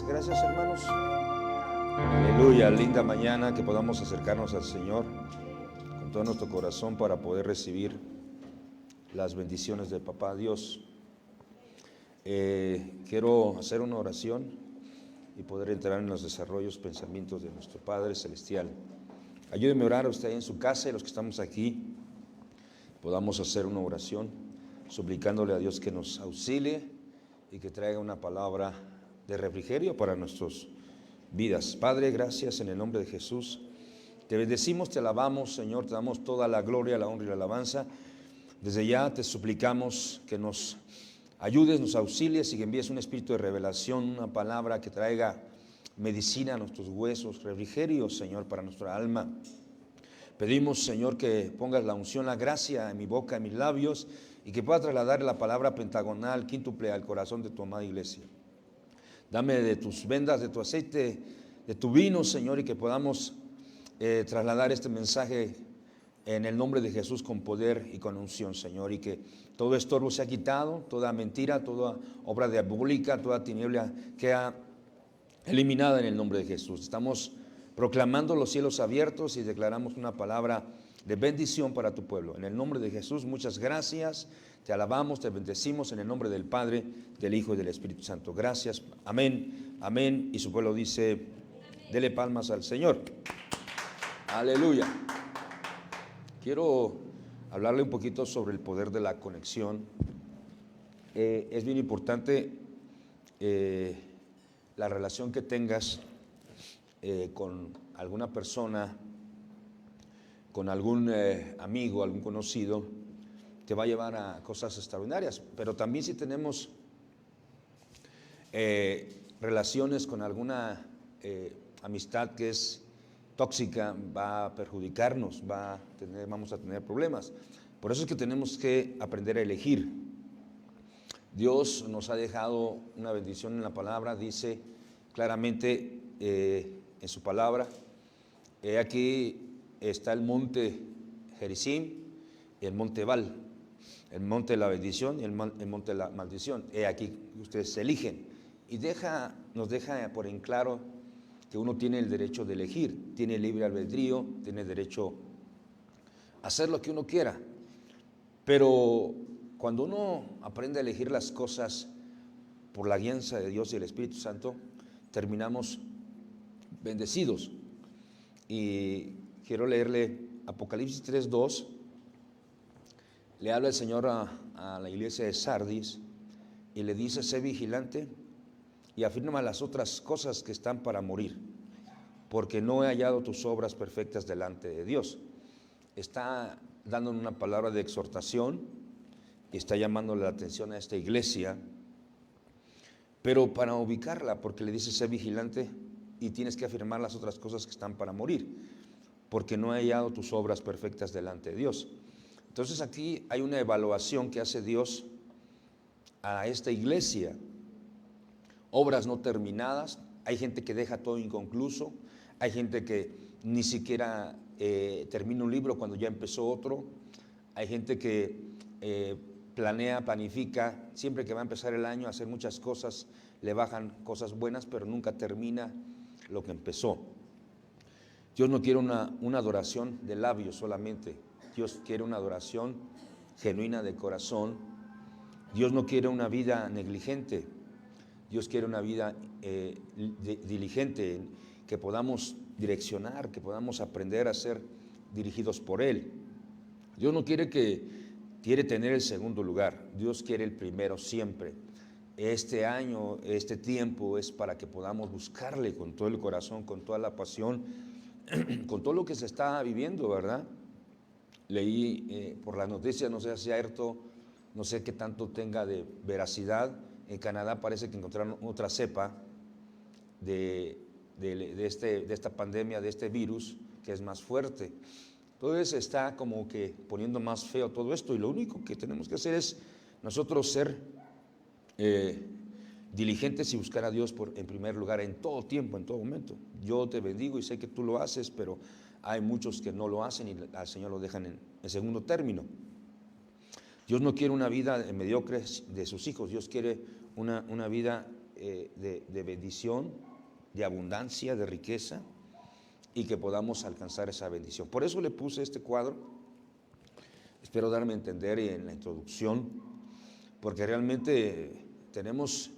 Gracias hermanos. Aleluya, linda mañana que podamos acercarnos al Señor con todo nuestro corazón para poder recibir las bendiciones de Papá Dios. Quiero hacer una oración y poder entrar en los desarrollos, pensamientos de nuestro Padre Celestial. Ayúdeme a orar usted ahí en su casa y los que estamos aquí podamos hacer una oración suplicándole a Dios que nos auxilie y que traiga una palabra de refrigerio para nuestras vidas. Padre, gracias en el nombre de Jesús. Te bendecimos, te alabamos, Señor, te damos toda la gloria, la honra y la alabanza. Desde ya te suplicamos que nos ayudes, nos auxilies y que envíes un espíritu de revelación, una palabra que traiga medicina a nuestros huesos, refrigerio, Señor, para nuestra alma. Pedimos, Señor, que pongas la unción, la gracia en mi boca, en mis labios, y que pueda trasladar la palabra pentagonal, quíntuple al corazón de tu amada iglesia. Dame de tus vendas, de tu aceite, de tu vino, Señor, y que podamos trasladar este mensaje en el nombre de Jesús con poder y con unción, Señor, y que todo estorbo sea quitado, toda mentira, toda obra diabólica, toda tiniebla queda eliminada en el nombre de Jesús. Estamos proclamando los cielos abiertos y declaramos una palabra de bendición para tu pueblo. En el nombre de Jesús, muchas gracias. Te alabamos, te bendecimos en el nombre del Padre, del Hijo y del Espíritu Santo. Gracias. Amén, amén. Y su pueblo dice, dele palmas al Señor. Aleluya. Quiero hablarle un poquito sobre el poder de la conexión. Es bien importante la relación que tengas con alguna persona, con algún amigo, algún conocido, te va a llevar a cosas extraordinarias. Pero también si tenemos relaciones con alguna amistad que es tóxica, va a perjudicarnos, vamos a tener problemas. Por eso es que tenemos que aprender a elegir. Dios nos ha dejado una bendición en la palabra, dice claramente en su palabra, aquí está el monte Gerizim y el monte Ebal, el monte de la bendición y el monte de la maldición. Aquí ustedes eligen y nos deja por en claro que uno tiene el derecho de elegir, tiene libre albedrío, tiene derecho a hacer lo que uno quiera. Pero cuando uno aprende a elegir las cosas por la guianza de Dios y el Espíritu Santo, terminamos bendecidos. Y quiero leerle Apocalipsis 3:2. Le habla el Señor a la iglesia de Sardis y le dice: sé vigilante y afirma las otras cosas que están para morir, porque no he hallado tus obras perfectas delante de Dios. Está dando una palabra de exhortación y está llamándole la atención a esta iglesia, pero para ubicarla, porque le dice: sé vigilante y tienes que afirmar las otras cosas que están para morir, porque no he hallado tus obras perfectas delante de Dios. Entonces aquí hay una evaluación que hace Dios a esta iglesia. Obras no terminadas, hay gente que deja todo inconcluso, hay gente que ni siquiera termina un libro cuando ya empezó otro, hay gente que planifica, siempre que va a empezar el año a hacer muchas cosas, le bajan cosas buenas, pero nunca termina lo que empezó. Dios no quiere una adoración de labios solamente, Dios quiere una adoración genuina de corazón. Dios no quiere una vida negligente, Dios quiere una vida diligente, que podamos direccionar, que podamos aprender a ser dirigidos por Él. Dios no quiere tener el segundo lugar, Dios quiere el primero siempre. Este año, este tiempo es para que podamos buscarle con todo el corazón, con toda la pasión, con todo lo que se está viviendo, ¿verdad? Leí por las noticias, no sé si es cierto, no sé qué tanto tenga de veracidad. En Canadá parece que encontraron otra cepa de esta pandemia, de este virus, que es más fuerte. Entonces está como que poniendo más feo todo esto, y lo único que tenemos que hacer es nosotros ser diligentes y buscar a Dios en primer lugar en todo tiempo, en todo momento. Yo te bendigo y sé que tú lo haces, pero hay muchos que no lo hacen y al Señor lo dejan en segundo término. Dios no quiere una vida mediocre de sus hijos, Dios quiere una vida de bendición, de abundancia, de riqueza, y que podamos alcanzar esa bendición. Por eso le puse este cuadro, espero darme a entender en la introducción, porque realmente tenemos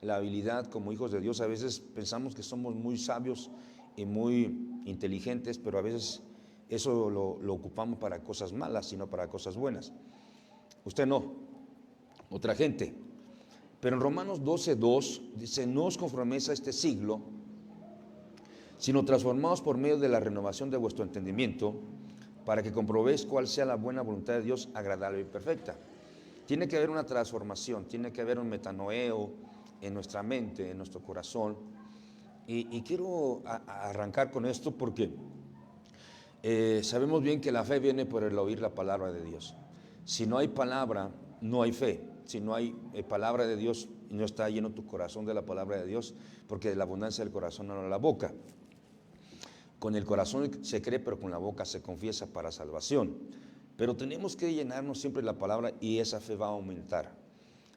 la habilidad como hijos de Dios, a veces pensamos que somos muy sabios y muy inteligentes, pero a veces eso lo ocupamos para cosas malas, sino para cosas buenas. Usted no, otra gente. Pero en Romanos 12:2 dice: no os conforméis a este siglo, sino transformaos por medio de la renovación de vuestro entendimiento, para que comprobéis cuál sea la buena voluntad de Dios, agradable y perfecta. Tiene que haber una transformación, tiene que haber un metanoeo en nuestra mente, en nuestro corazón. Y quiero arrancar con esto porque sabemos bien que la fe viene por el oír la palabra de Dios. Si no hay palabra, no hay fe. Si no hay palabra de Dios y no está lleno tu corazón de la palabra de Dios, porque de la abundancia del corazón habla la boca. Con el corazón se cree, pero con la boca se confiesa para salvación. Pero tenemos que llenarnos siempre de la palabra y esa fe va a aumentar.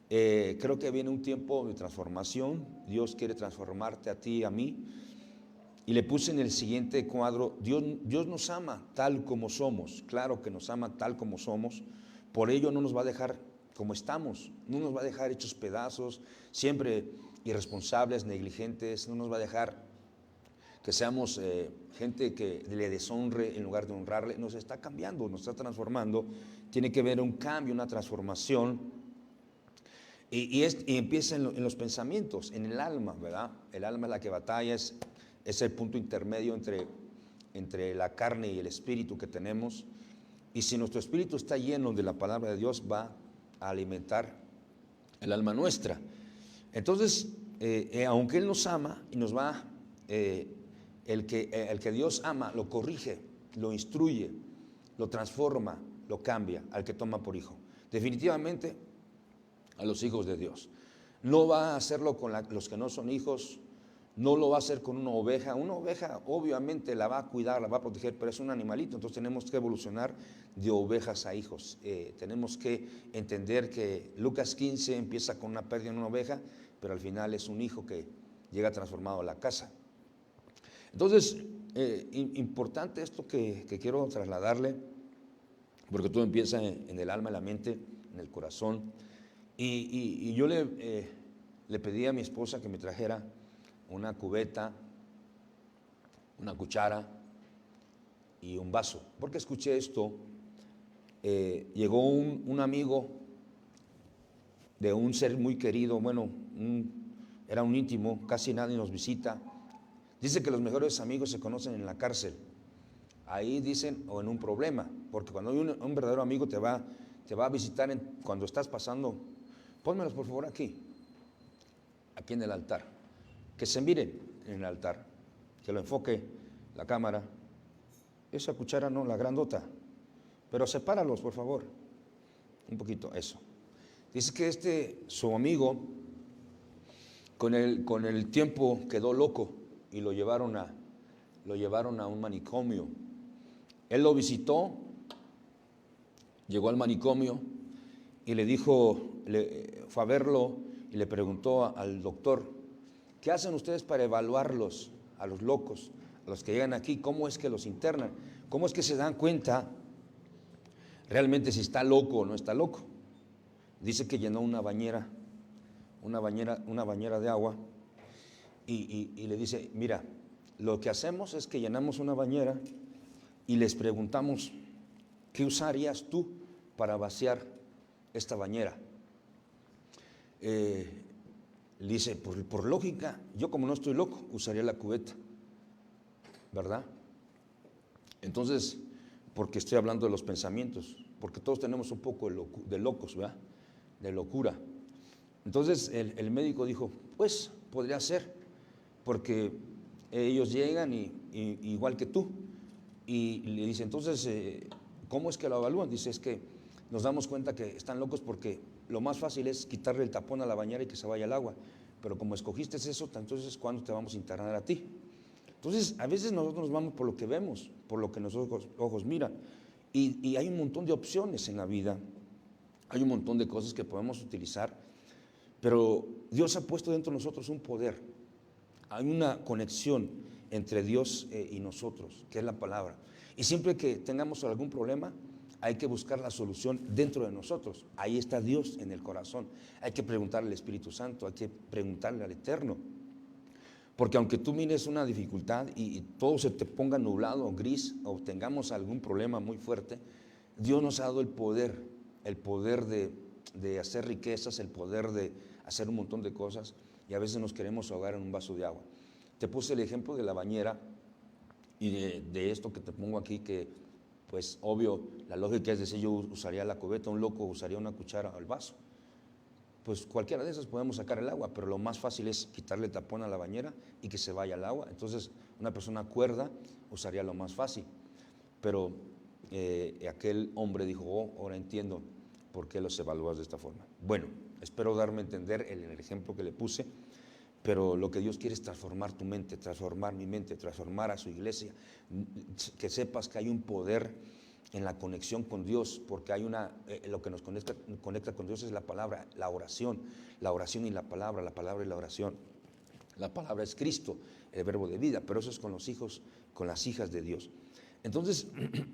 Creo que viene un tiempo de transformación. Dios quiere transformarte a ti y a mí. Y le puse en el siguiente cuadro: Dios nos ama tal como somos. Claro que nos ama tal como somos. Por ello no nos va a dejar como estamos. No nos va a dejar hechos pedazos, siempre irresponsables, negligentes. No nos va a dejar que seamos gente que le deshonre en lugar de honrarle. Nos está cambiando, nos está transformando. Tiene que haber un cambio, una transformación. Y empieza en los pensamientos, en el alma, ¿verdad? El alma es la que batalla, es el punto intermedio entre la carne y el espíritu que tenemos. Y si nuestro espíritu está lleno de la palabra de Dios, va a alimentar el alma nuestra. Entonces, aunque Él nos ama y nos va, el que Dios ama lo corrige, lo instruye, lo transforma, lo cambia al que toma por hijo. Definitivamente a los hijos de Dios. No va a hacerlo con los que no son hijos, no lo va a hacer con una oveja. Una oveja obviamente la va a cuidar, la va a proteger, pero es un animalito. Entonces tenemos que evolucionar de ovejas a hijos. Tenemos que entender que Lucas 15 empieza con una pérdida en una oveja, pero al final es un hijo que llega transformado a la casa. Entonces, importante esto que quiero trasladarle, porque todo empieza en el alma, en la mente, en el corazón. Y yo le pedí a mi esposa que me trajera una cubeta, una cuchara y un vaso, porque escuché esto. Llegó un amigo de un ser muy querido, bueno, era un íntimo, casi nadie nos visita. Dice que los mejores amigos se conocen en la cárcel. Ahí dicen, o en un problema, porque cuando hay un verdadero amigo te va a visitar cuando estás pasando. Pónmelos por favor aquí en el altar, que se miren en el altar, que lo enfoque la cámara. Esa cuchara no, la grandota, pero sepáralos por favor, un poquito, eso. Dice que su amigo, con el tiempo quedó loco y lo llevaron a un manicomio. Él lo visitó, llegó al manicomio y le dijo, fue a verlo y le preguntó al doctor: ¿qué hacen ustedes para evaluarlos, a los locos, a los que llegan aquí? ¿Cómo es que los internan? ¿Cómo es que se dan cuenta realmente si está loco o no está loco? Dice que llenó una bañera de agua y le dice: mira, lo que hacemos es que llenamos una bañera y les preguntamos: ¿qué usarías tú para vaciar esta bañera? Le dice: por lógica, yo como no estoy loco, usaría la cubeta, ¿verdad? Entonces, porque estoy hablando de los pensamientos, porque todos tenemos un poco de locos, ¿verdad? De locura. Entonces el médico dijo: pues podría ser, porque ellos llegan igual que tú. Y le dice: entonces, ¿cómo es que lo evalúan? Dice: es que nos damos cuenta que están locos porque lo más fácil es quitarle el tapón a la bañera y que se vaya el agua. Pero como escogiste eso, entonces ¿cuándo te vamos a internar a ti? Entonces, a veces nosotros nos vamos por lo que vemos, por lo que nuestros ojos miran. Y hay un montón de opciones en la vida, hay un montón de cosas que podemos utilizar, Pero Dios ha puesto dentro de nosotros un poder. Hay una conexión entre Dios y nosotros, que es la palabra. Y siempre que tengamos algún problema, hay que buscar la solución dentro de nosotros. Ahí está Dios en el corazón. Hay que preguntarle al Espíritu Santo, hay que preguntarle al Eterno. Porque aunque tú mires una dificultad y todo se te ponga nublado o gris, o tengamos algún problema muy fuerte, Dios nos ha dado el poder de hacer riquezas, el poder de hacer un montón de cosas, y a veces nos queremos ahogar en un vaso de agua. Te puse el ejemplo de la bañera y de esto que te pongo aquí, que pues obvio, la lógica es decir, yo usaría la cubeta, un loco usaría una cuchara al vaso. Pues cualquiera de esas podemos sacar el agua, pero lo más fácil es quitarle tapón a la bañera y que se vaya el agua. Entonces, una persona cuerda usaría lo más fácil. Pero aquel hombre dijo, oh, ahora entiendo por qué los evalúas de esta forma. Bueno, espero darme a entender en el ejemplo que le puse, pero lo que Dios quiere es transformar tu mente, transformar mi mente, transformar a su iglesia, que sepas que hay un poder en la conexión con Dios, porque hay lo que nos conecta con Dios es la palabra, la oración y la palabra y la oración. La palabra es Cristo, el verbo de vida, pero eso es con los hijos, con las hijas de Dios. Entonces,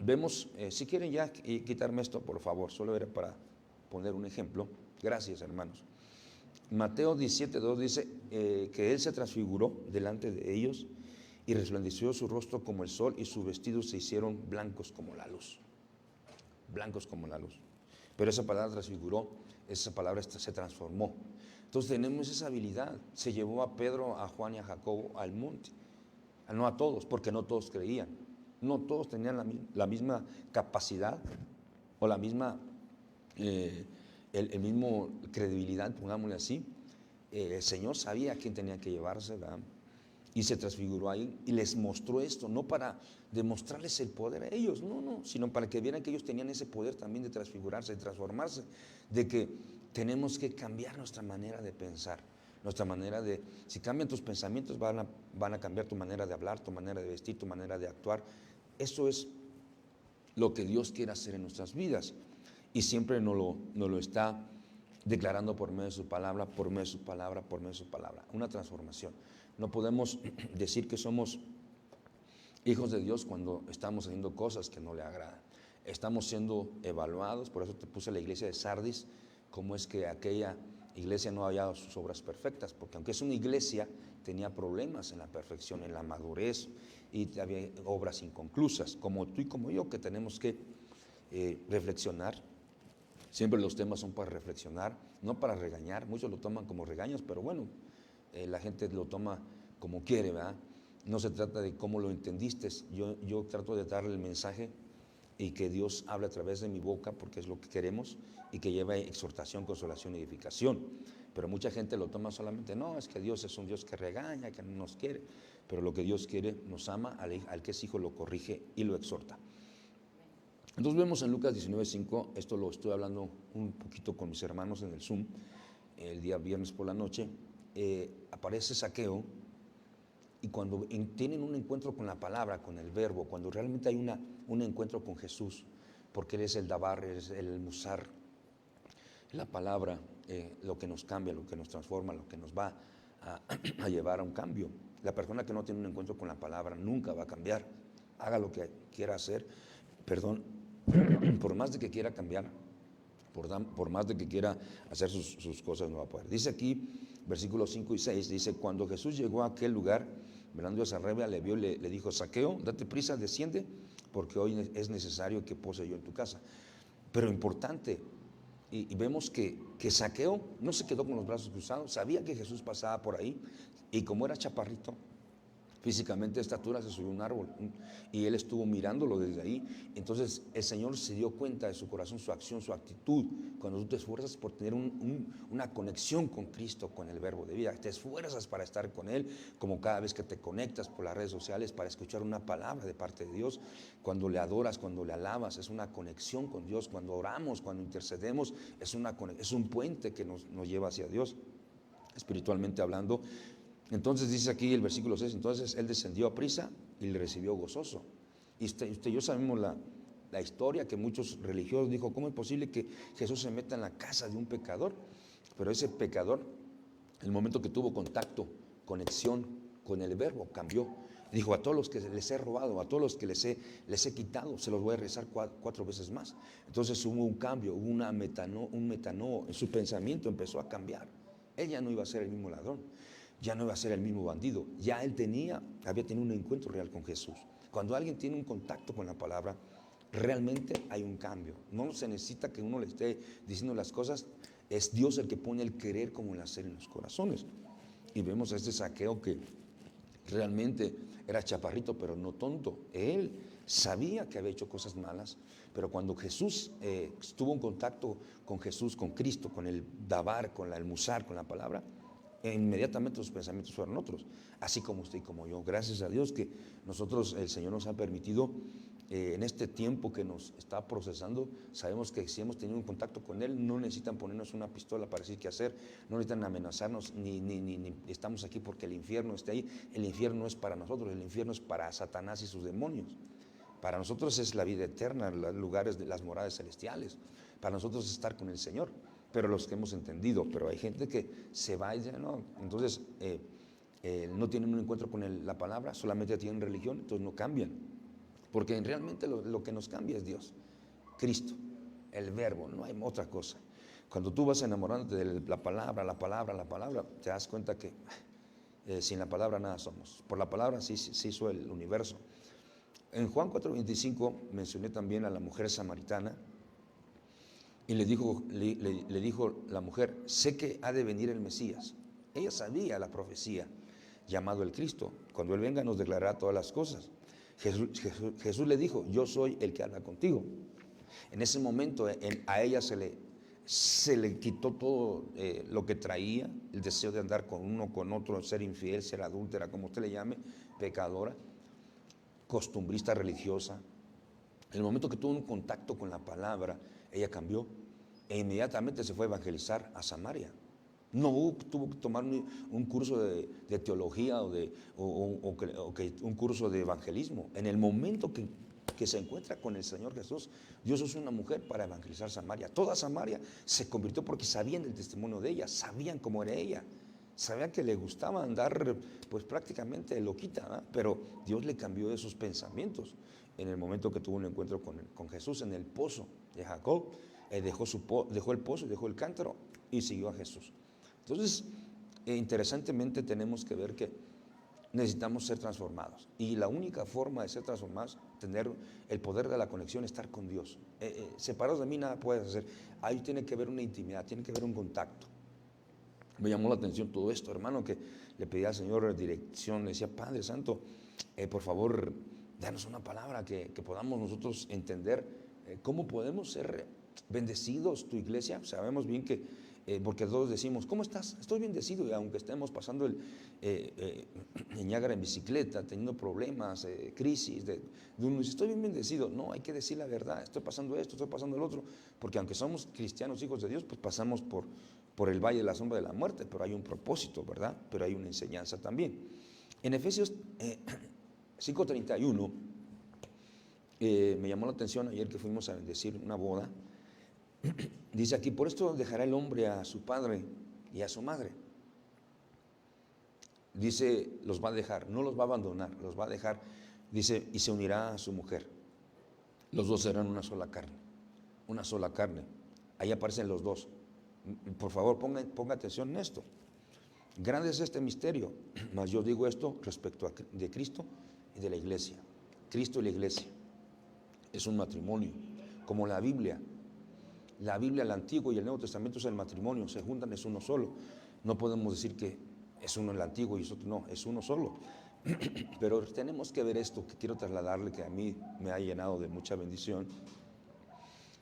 vemos, si quieren ya quitarme esto, por favor, solo era para poner un ejemplo. Gracias, hermanos. Mateo 17:2 dice que Él se transfiguró delante de ellos y resplandeció su rostro como el sol y sus vestidos se hicieron blancos como la luz. Blancos como la luz. Pero esa palabra transfiguró, esa palabra se transformó. Entonces tenemos esa habilidad. Se llevó a Pedro, a Juan y a Jacobo al monte. No a todos, porque no todos creían. No todos tenían la misma capacidad o la misma, el mismo credibilidad, pongámosle así. El Señor sabía a quién tenía que llevarse, ¿verdad? Y se transfiguró ahí y les mostró esto, no para demostrarles el poder a ellos, no, sino para que vieran que ellos tenían ese poder también de transfigurarse, de transformarse, de que tenemos que cambiar nuestra manera de pensar, nuestra manera de, si cambian tus pensamientos van a cambiar tu manera de hablar, tu manera de vestir, tu manera de actuar. Eso es lo que Dios quiere hacer en nuestras vidas y siempre nos lo está declarando por medio de su palabra, por medio de su palabra, por medio de su palabra, una transformación. No podemos decir que somos hijos de Dios cuando estamos haciendo cosas que no le agradan. Estamos siendo evaluados, por eso te puse la iglesia de Sardis, cómo es que aquella iglesia no había dado sus obras perfectas, porque aunque es una iglesia, tenía problemas en la perfección, en la madurez, y había obras inconclusas, como tú y como yo, que tenemos que reflexionar. Siempre los temas son para reflexionar, no para regañar. Muchos lo toman como regaños, pero bueno, la gente lo toma como quiere, ¿verdad? No se trata de cómo lo entendiste. Yo trato de darle el mensaje y que Dios hable a través de mi boca, porque es lo que queremos, y que lleve exhortación, consolación y edificación. Pero mucha gente lo toma solamente, no, es que Dios es un Dios que regaña, que no nos quiere. Pero lo que Dios quiere, nos ama, al que es hijo lo corrige y lo exhorta. Entonces vemos en Lucas 19:5, esto lo estoy hablando un poquito con mis hermanos en el Zoom, el día viernes por la noche, aparece Zaqueo, y cuando tienen un encuentro con la palabra, con el verbo, cuando realmente hay un encuentro con Jesús, porque Él es el Dabar, es el Musar, la palabra, lo que nos cambia, lo que nos transforma, lo que nos va a llevar a un cambio. La persona que no tiene un encuentro con la palabra nunca va a cambiar, haga lo que quiera hacer, por más de que quiera cambiar, por más de que quiera hacer sus cosas, no va a poder. Dice aquí, versículos 5 y 6, dice, cuando Jesús llegó a aquel lugar, mirando a Sarrebia, le vio y le dijo, Zaqueo, date prisa, desciende, porque hoy es necesario que pose yo en tu casa. Pero importante, y vemos que Zaqueo no se quedó con los brazos cruzados, sabía que Jesús pasaba por ahí, y como era chaparrito, físicamente de estatura, se subió a un árbol y él estuvo mirándolo desde ahí. Entonces el Señor se dio cuenta de su corazón, su acción, su actitud. Cuando tú te esfuerzas por tener una conexión con Cristo, con el verbo de vida, te esfuerzas para estar con Él, como cada vez que te conectas por las redes sociales para escuchar una palabra de parte de Dios, cuando le adoras, cuando le alabas, es una conexión con Dios. Cuando oramos, cuando intercedemos, es un puente que nos lleva hacia Dios, espiritualmente hablando. Entonces dice aquí el versículo 6, entonces él descendió a prisa y le recibió gozoso. Y usted y yo sabemos la historia, que muchos religiosos dijo, ¿cómo es posible que Jesús se meta en la casa de un pecador? Pero ese pecador, el momento que tuvo contacto, conexión con el Verbo, cambió. Dijo: a todos los que les he robado, a todos los que les he quitado, se los voy a regresar 4 veces más. Entonces hubo un cambio, hubo un metanó, en su pensamiento empezó a cambiar. Él ya no iba a ser el mismo ladrón, ya no iba a ser el mismo bandido, ya él había tenido un encuentro real con Jesús. Cuando alguien tiene un contacto con la palabra, realmente hay un cambio. No se necesita que uno le esté diciendo las cosas, es Dios el que pone el querer como el hacer en los corazones. Y vemos a este Zaqueo que realmente era chaparrito, pero no tonto. Él sabía que había hecho cosas malas, pero cuando Jesús estuvo en contacto con Jesús, con Cristo, con el dabar, con el musar, con la palabra, inmediatamente sus pensamientos fueron otros, así como usted y como yo. Gracias a Dios que nosotros, el Señor nos ha permitido en este tiempo que nos está procesando. Sabemos que si hemos tenido un contacto con Él, no necesitan ponernos una pistola para decir qué hacer, no necesitan amenazarnos, ni estamos aquí porque el infierno esté ahí. El infierno no es para nosotros, el infierno es para Satanás y sus demonios. Para nosotros es la vida eterna, los lugares de las moradas celestiales. Para nosotros es estar con el Señor, pero los que hemos entendido. Pero hay gente que se va y dice: no, entonces no tienen un encuentro con la palabra, solamente tienen religión, entonces no cambian. Porque realmente lo que nos cambia es Dios, Cristo, el Verbo, no hay otra cosa. Cuando tú vas enamorándote de la palabra, te das cuenta que sin la palabra nada somos. Por la palabra sí se hizo el universo. En Juan 4:25 mencioné también a la mujer samaritana, y le dijo la mujer: sé que ha de venir el Mesías. Ella sabía la profecía, llamado el Cristo. Cuando Él venga nos declarará todas las cosas. Jesús le dijo: yo soy el que habla contigo. En ese momento a ella se le quitó todo lo que traía, el deseo de andar con uno, con otro, ser infiel, ser adúltera, como usted le llame, pecadora, costumbrista, religiosa. En el momento que tuvo un contacto con la palabra, ella cambió e inmediatamente se fue a evangelizar a Samaria. No tuvo que tomar un curso de teología o un curso de evangelismo. En el momento que se encuentra con el Señor Jesús, Dios usó una mujer para evangelizar Samaria. Toda Samaria se convirtió porque sabían el testimonio de ella, sabían cómo era ella, sabían que le gustaba andar pues prácticamente loquita, ¿verdad? Pero Dios le cambió esos pensamientos en el momento que tuvo un encuentro con Jesús en el pozo de Jacob. Dejó el pozo, dejó el cántaro y siguió a Jesús. Entonces, interesantemente tenemos que ver que necesitamos ser transformados, y la única forma de ser transformados, tener el poder de la conexión, estar con Dios. Separados de mí nada puedes hacer. Ahí tiene que haber una intimidad, tiene que haber un contacto. Me llamó la atención todo esto, hermano, que le pedía al Señor dirección. Le decía: Padre Santo, por favor, danos una palabra que podamos nosotros entender cómo podemos ser bendecidos, tu iglesia. Sabemos bien que porque todos decimos: ¿cómo estás? Estoy bendecido. Y aunque estemos pasando en Niágara en bicicleta, teniendo problemas, crisis, uno dice: estoy bien bendecido. No, hay que decir la verdad. Estoy pasando esto, estoy pasando el otro. Porque aunque somos cristianos, hijos de Dios, pues pasamos por el valle de la sombra de la muerte, pero hay un propósito, ¿verdad? Pero hay una enseñanza también. En Efesios 5:31, me llamó la atención ayer que fuimos a bendecir una boda. Dice aquí: por esto dejará el hombre a su padre y a su madre. Dice, los va a dejar, no los va a abandonar, los va a dejar. Dice, y se unirá a su mujer. Los dos serán una sola carne, una sola carne. Ahí aparecen los dos. Por favor, ponga atención en esto. Grande es este misterio, mas yo digo esto respecto de Cristo y de la iglesia. Cristo y la iglesia es un matrimonio, como la Biblia. La Biblia, el Antiguo y el Nuevo Testamento es el matrimonio, se juntan, es uno solo. No podemos decir que es uno el Antiguo y es otro, no, es uno solo. Pero tenemos que ver esto que quiero trasladarle, que a mí me ha llenado de mucha bendición,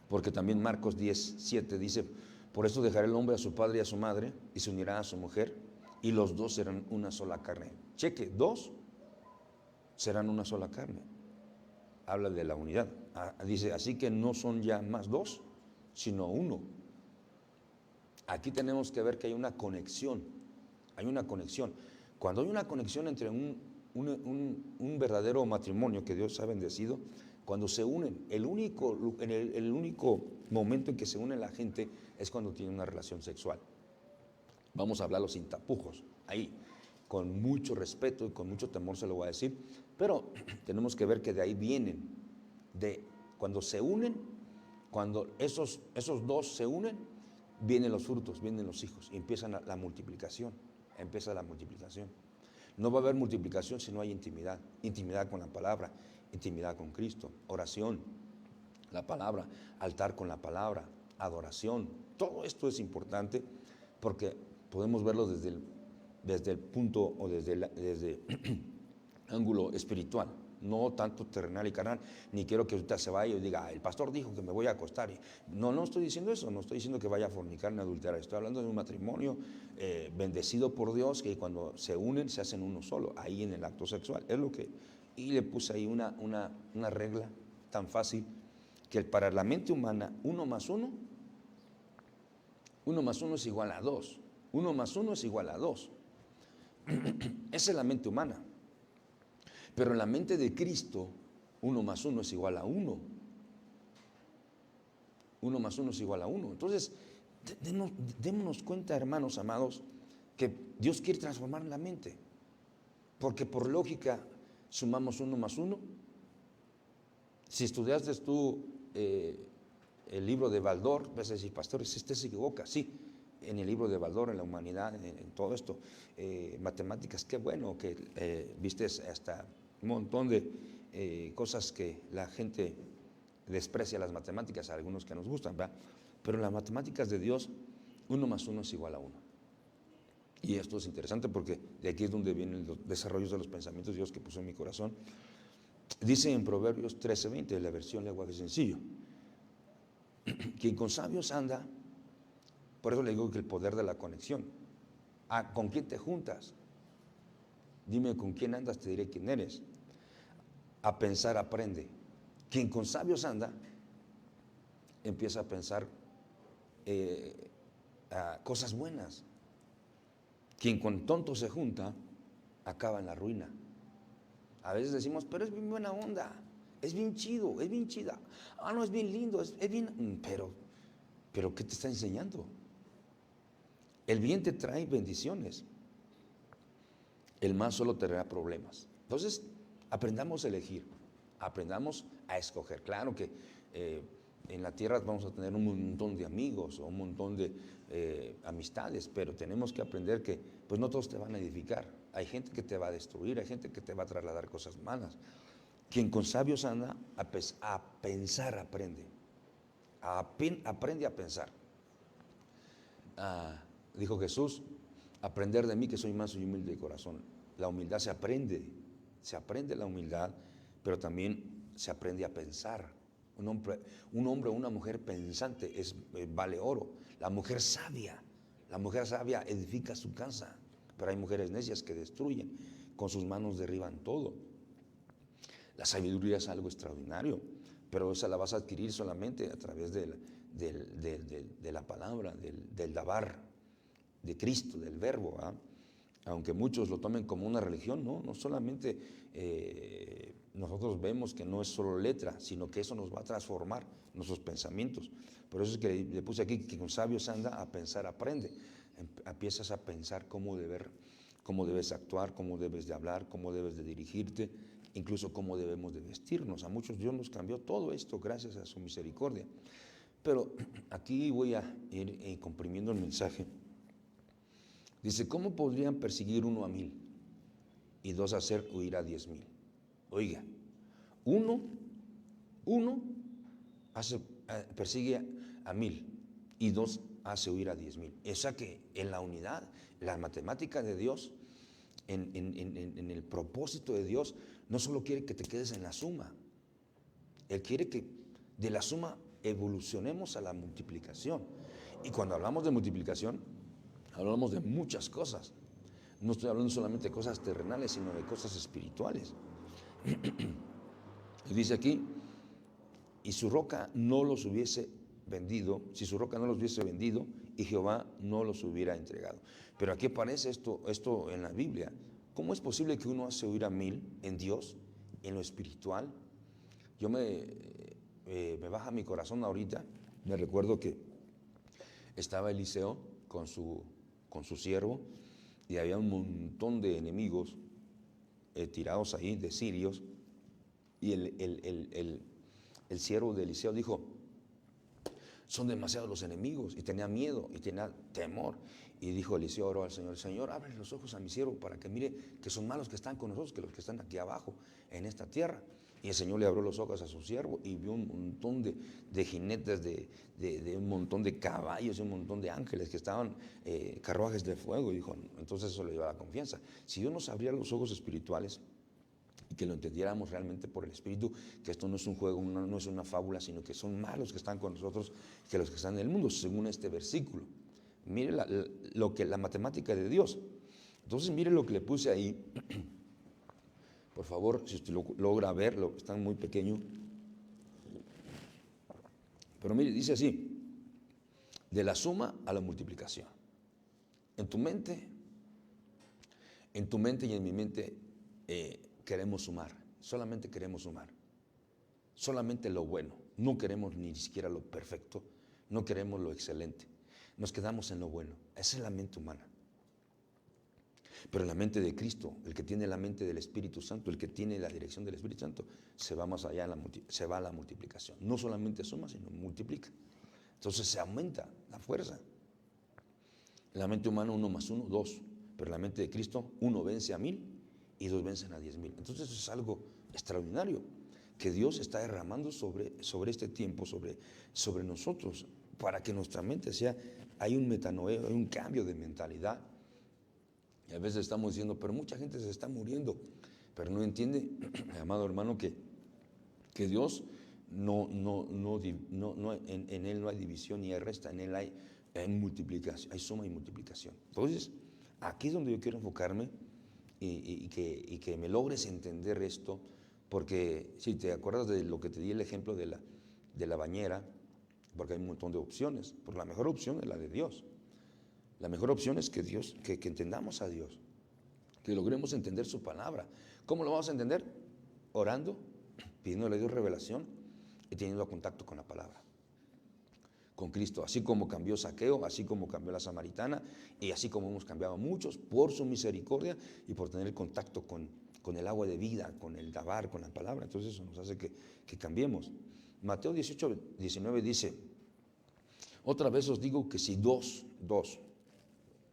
porque también Marcos 10:7 dice: por esto dejará el hombre a su padre y a su madre y se unirá a su mujer, y los dos serán una sola carne. Cheque, dos serán una sola carne. Habla de la unidad. Dice, así que no son ya más dos, sino uno. Aquí tenemos que ver que hay una conexión. Hay una conexión. Cuando hay una conexión entre un verdadero matrimonio que Dios ha bendecido, cuando se unen, el único momento en que se une la gente es cuando tiene una relación sexual. Vamos a hablarlo sin tapujos, ahí, con mucho respeto y con mucho temor se lo voy a decir, pero tenemos que ver que de ahí vienen, de cuando se unen, cuando esos dos se unen, vienen los frutos, vienen los hijos, y empieza la multiplicación, empieza la multiplicación. No va a haber multiplicación si no hay intimidad, intimidad con la palabra, intimidad con Cristo, oración, la palabra, altar con la palabra, adoración. Todo esto es importante porque podemos verlo desde el punto o desde ángulo espiritual, no tanto terrenal y carnal. Ni quiero que usted se vaya y diga, el pastor dijo que me voy a acostar. No estoy diciendo eso, no estoy diciendo que vaya a fornicar ni adulterar. Estoy hablando de un matrimonio bendecido por Dios, que cuando se unen se hacen uno solo, ahí en el acto sexual. Es lo que, y le puse ahí una regla tan fácil, que para la mente humana, 1 más 1 es igual a 2. 1 más 1 es igual a 2. Esa es la mente humana. Pero en la mente de Cristo, 1 más 1 es igual a 1. 1 más 1 es igual a 1. Entonces, démonos cuenta, hermanos amados, que Dios quiere transformar la mente. Porque por lógica, sumamos 1 más 1. Si estudiaste tú el libro de Baldor, vas a decir, pastor, usted se equivoca. Sí, en el libro de Baldor, en la humanidad, en todo esto, matemáticas, qué bueno que viste hasta un montón de cosas que la gente desprecia las matemáticas, a algunos que nos gustan, ¿verdad? Pero en las matemáticas de Dios, 1 más 1 es igual a 1. Y esto es interesante porque de aquí es donde vienen los desarrollos de los pensamientos de Dios que puso en mi corazón. Dice en Proverbios 13:20, la versión lenguaje sencillo, quien con sabios anda, por eso le digo que el poder de la conexión. ¿Con quién te juntas? Dime con quién andas, te diré quién eres. A pensar aprende. Quien con sabios anda, empieza a pensar cosas buenas. Quien con tontos se junta, acaba en la ruina. A veces decimos, pero es bien buena onda, es bien chido, es bien chida. No, es bien lindo, es bien... Pero ¿qué te está enseñando? El bien te trae bendiciones. El mal solo te traerá problemas. Entonces, aprendamos a elegir, aprendamos a escoger. Claro que en la tierra vamos a tener un montón de amigos o un montón de amistades, pero tenemos que aprender que pues no todos te van a edificar. Hay gente que te va a destruir, hay gente que te va a trasladar cosas malas. Quien con sabios anda, a pensar aprende. Aprende a pensar. Dijo Jesús, aprender de mí que soy manso y humilde de corazón. La humildad se aprende la humildad, pero también se aprende a pensar. Un hombre o una mujer pensante vale oro. La mujer sabia edifica su casa, pero hay mujeres necias que destruyen, con sus manos derriban todo. La sabiduría es algo extraordinario, pero esa la vas a adquirir solamente a través de la palabra, del dabar de Cristo, del verbo. Aunque muchos lo tomen como una religión, no solamente nosotros vemos que no es solo letra, sino que eso nos va a transformar nuestros pensamientos. Por eso es que le puse aquí que con sabios anda, a pensar aprende. Empiezas a pensar cómo debes actuar, cómo debes de hablar, cómo debes de dirigirte, incluso cómo debemos de vestirnos. A muchos Dios nos cambió todo esto gracias a su misericordia. Pero aquí voy a ir comprimiendo el mensaje. Dice, ¿cómo podrían perseguir 1 a 1000 y 2 hacer huir a 10,000? Oiga, uno persigue a 1000 y 2 hace huir a 10,000. O sea que en la unidad, la matemática de Dios, en el propósito de Dios, no solo quiere que te quedes en la suma, Él quiere que de la suma evolucionemos a la multiplicación. Y cuando hablamos de multiplicación, hablamos de muchas cosas. No estoy hablando solamente de cosas terrenales, sino de cosas espirituales. Y dice aquí, y su roca no los hubiese vendido, si su roca no los hubiese vendido, y Jehová no los hubiera entregado. Pero aquí aparece esto en la Biblia. ¿Cómo es posible que uno hace huir a 1000 en Dios, en lo espiritual? Yo me baja mi corazón ahorita. Me recuerdo que estaba Eliseo con con su siervo, y había un montón de enemigos tirados ahí, de sirios, y el siervo de Eliseo dijo: son demasiados los enemigos, y tenía miedo, y tenía temor, y dijo Eliseo, oró al Señor: Señor, abre los ojos a mi siervo para que mire que son malos que están con nosotros que los que están aquí abajo en esta tierra. Y el Señor le abrió los ojos a su siervo y vio un montón de jinetes, de un montón de caballos y un montón de ángeles que estaban, carruajes de fuego. Y dijo, entonces eso le dio la confianza. Si Dios nos abría los ojos espirituales y que lo entendiéramos realmente por el Espíritu, que esto no es un juego, no es una fábula, sino que son más los que están con nosotros que los que están en el mundo, según este versículo. Mire la matemática de Dios. Entonces mire lo que le puse ahí. Por favor, si usted lo logra verlo, está muy pequeño. Pero mire, dice así: de la suma a la multiplicación. En tu mente y en mi mente queremos sumar, solamente queremos sumar. Solamente lo bueno, no queremos ni siquiera lo perfecto, no queremos lo excelente. Nos quedamos en lo bueno. Esa es la mente humana. Pero la mente de Cristo, el que tiene la mente del Espíritu Santo, el que tiene la dirección del Espíritu Santo, se va más allá, se va a la multiplicación. No solamente suma, sino multiplica. Entonces se aumenta la fuerza. En la mente humana 1 más 1, 2. Pero en la mente de Cristo 1 vence a 1000 y 2 vencen a 10,000. Entonces eso es algo extraordinario que Dios está derramando sobre este tiempo, sobre nosotros, para que nuestra mente hay un metanoeo, hay un cambio de mentalidad. Y a veces estamos diciendo, pero mucha gente se está muriendo, pero no entiende, amado hermano, que Dios en Él no hay división ni hay resta, en Él hay multiplicación, hay suma y multiplicación. Entonces, aquí es donde yo quiero enfocarme y que me logres entender esto, porque si te acuerdas de lo que te di el ejemplo de la bañera, porque hay un montón de opciones, pero la mejor opción es la de Dios. La mejor opción es que entendamos a Dios, que logremos entender su palabra. ¿Cómo lo vamos a entender? Orando, pidiéndole a Dios revelación y teniendo contacto con la palabra, con Cristo. Así como cambió Zaqueo, así como cambió la samaritana, y así como hemos cambiado muchos por su misericordia y por tener contacto con el agua de vida, con el dabar, con la palabra. Entonces eso nos hace que cambiemos. Mateo 18, 19 dice: otra vez os digo que si dos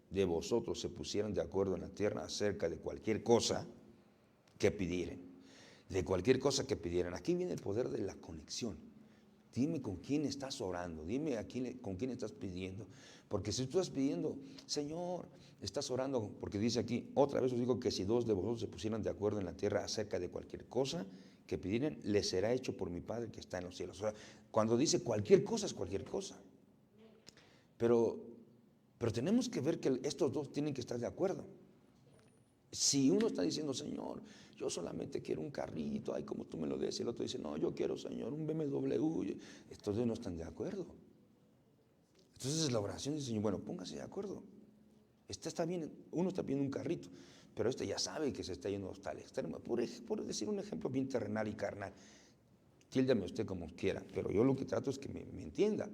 de vosotros se pusieran de acuerdo en la tierra acerca de cualquier cosa que pidieran, aquí viene el poder de la conexión. Dime con quién estás orando, dime con quién estás pidiendo, porque si tú estás pidiendo, Señor, estás orando, porque dice aquí, otra vez os digo que si 2 de vosotros se pusieran de acuerdo en la tierra acerca de cualquier cosa que pidieran, les será hecho por mi Padre que está en los cielos. O sea, cuando dice cualquier cosa es cualquier cosa, pero tenemos que ver que estos dos tienen que estar de acuerdo. Si uno está diciendo, Señor, yo solamente quiero un carrito, ay, como tú me lo des, y el otro dice, no, yo quiero, Señor, un BMW, estos dos no están de acuerdo. Entonces la oración dice, Señor, bueno, póngase de acuerdo. Está bien, uno está pidiendo un carrito, pero ya sabe que se está yendo hasta el extremo. Por decir un ejemplo bien terrenal y carnal, tíldame usted como quiera, pero yo lo que trato es que me entienda.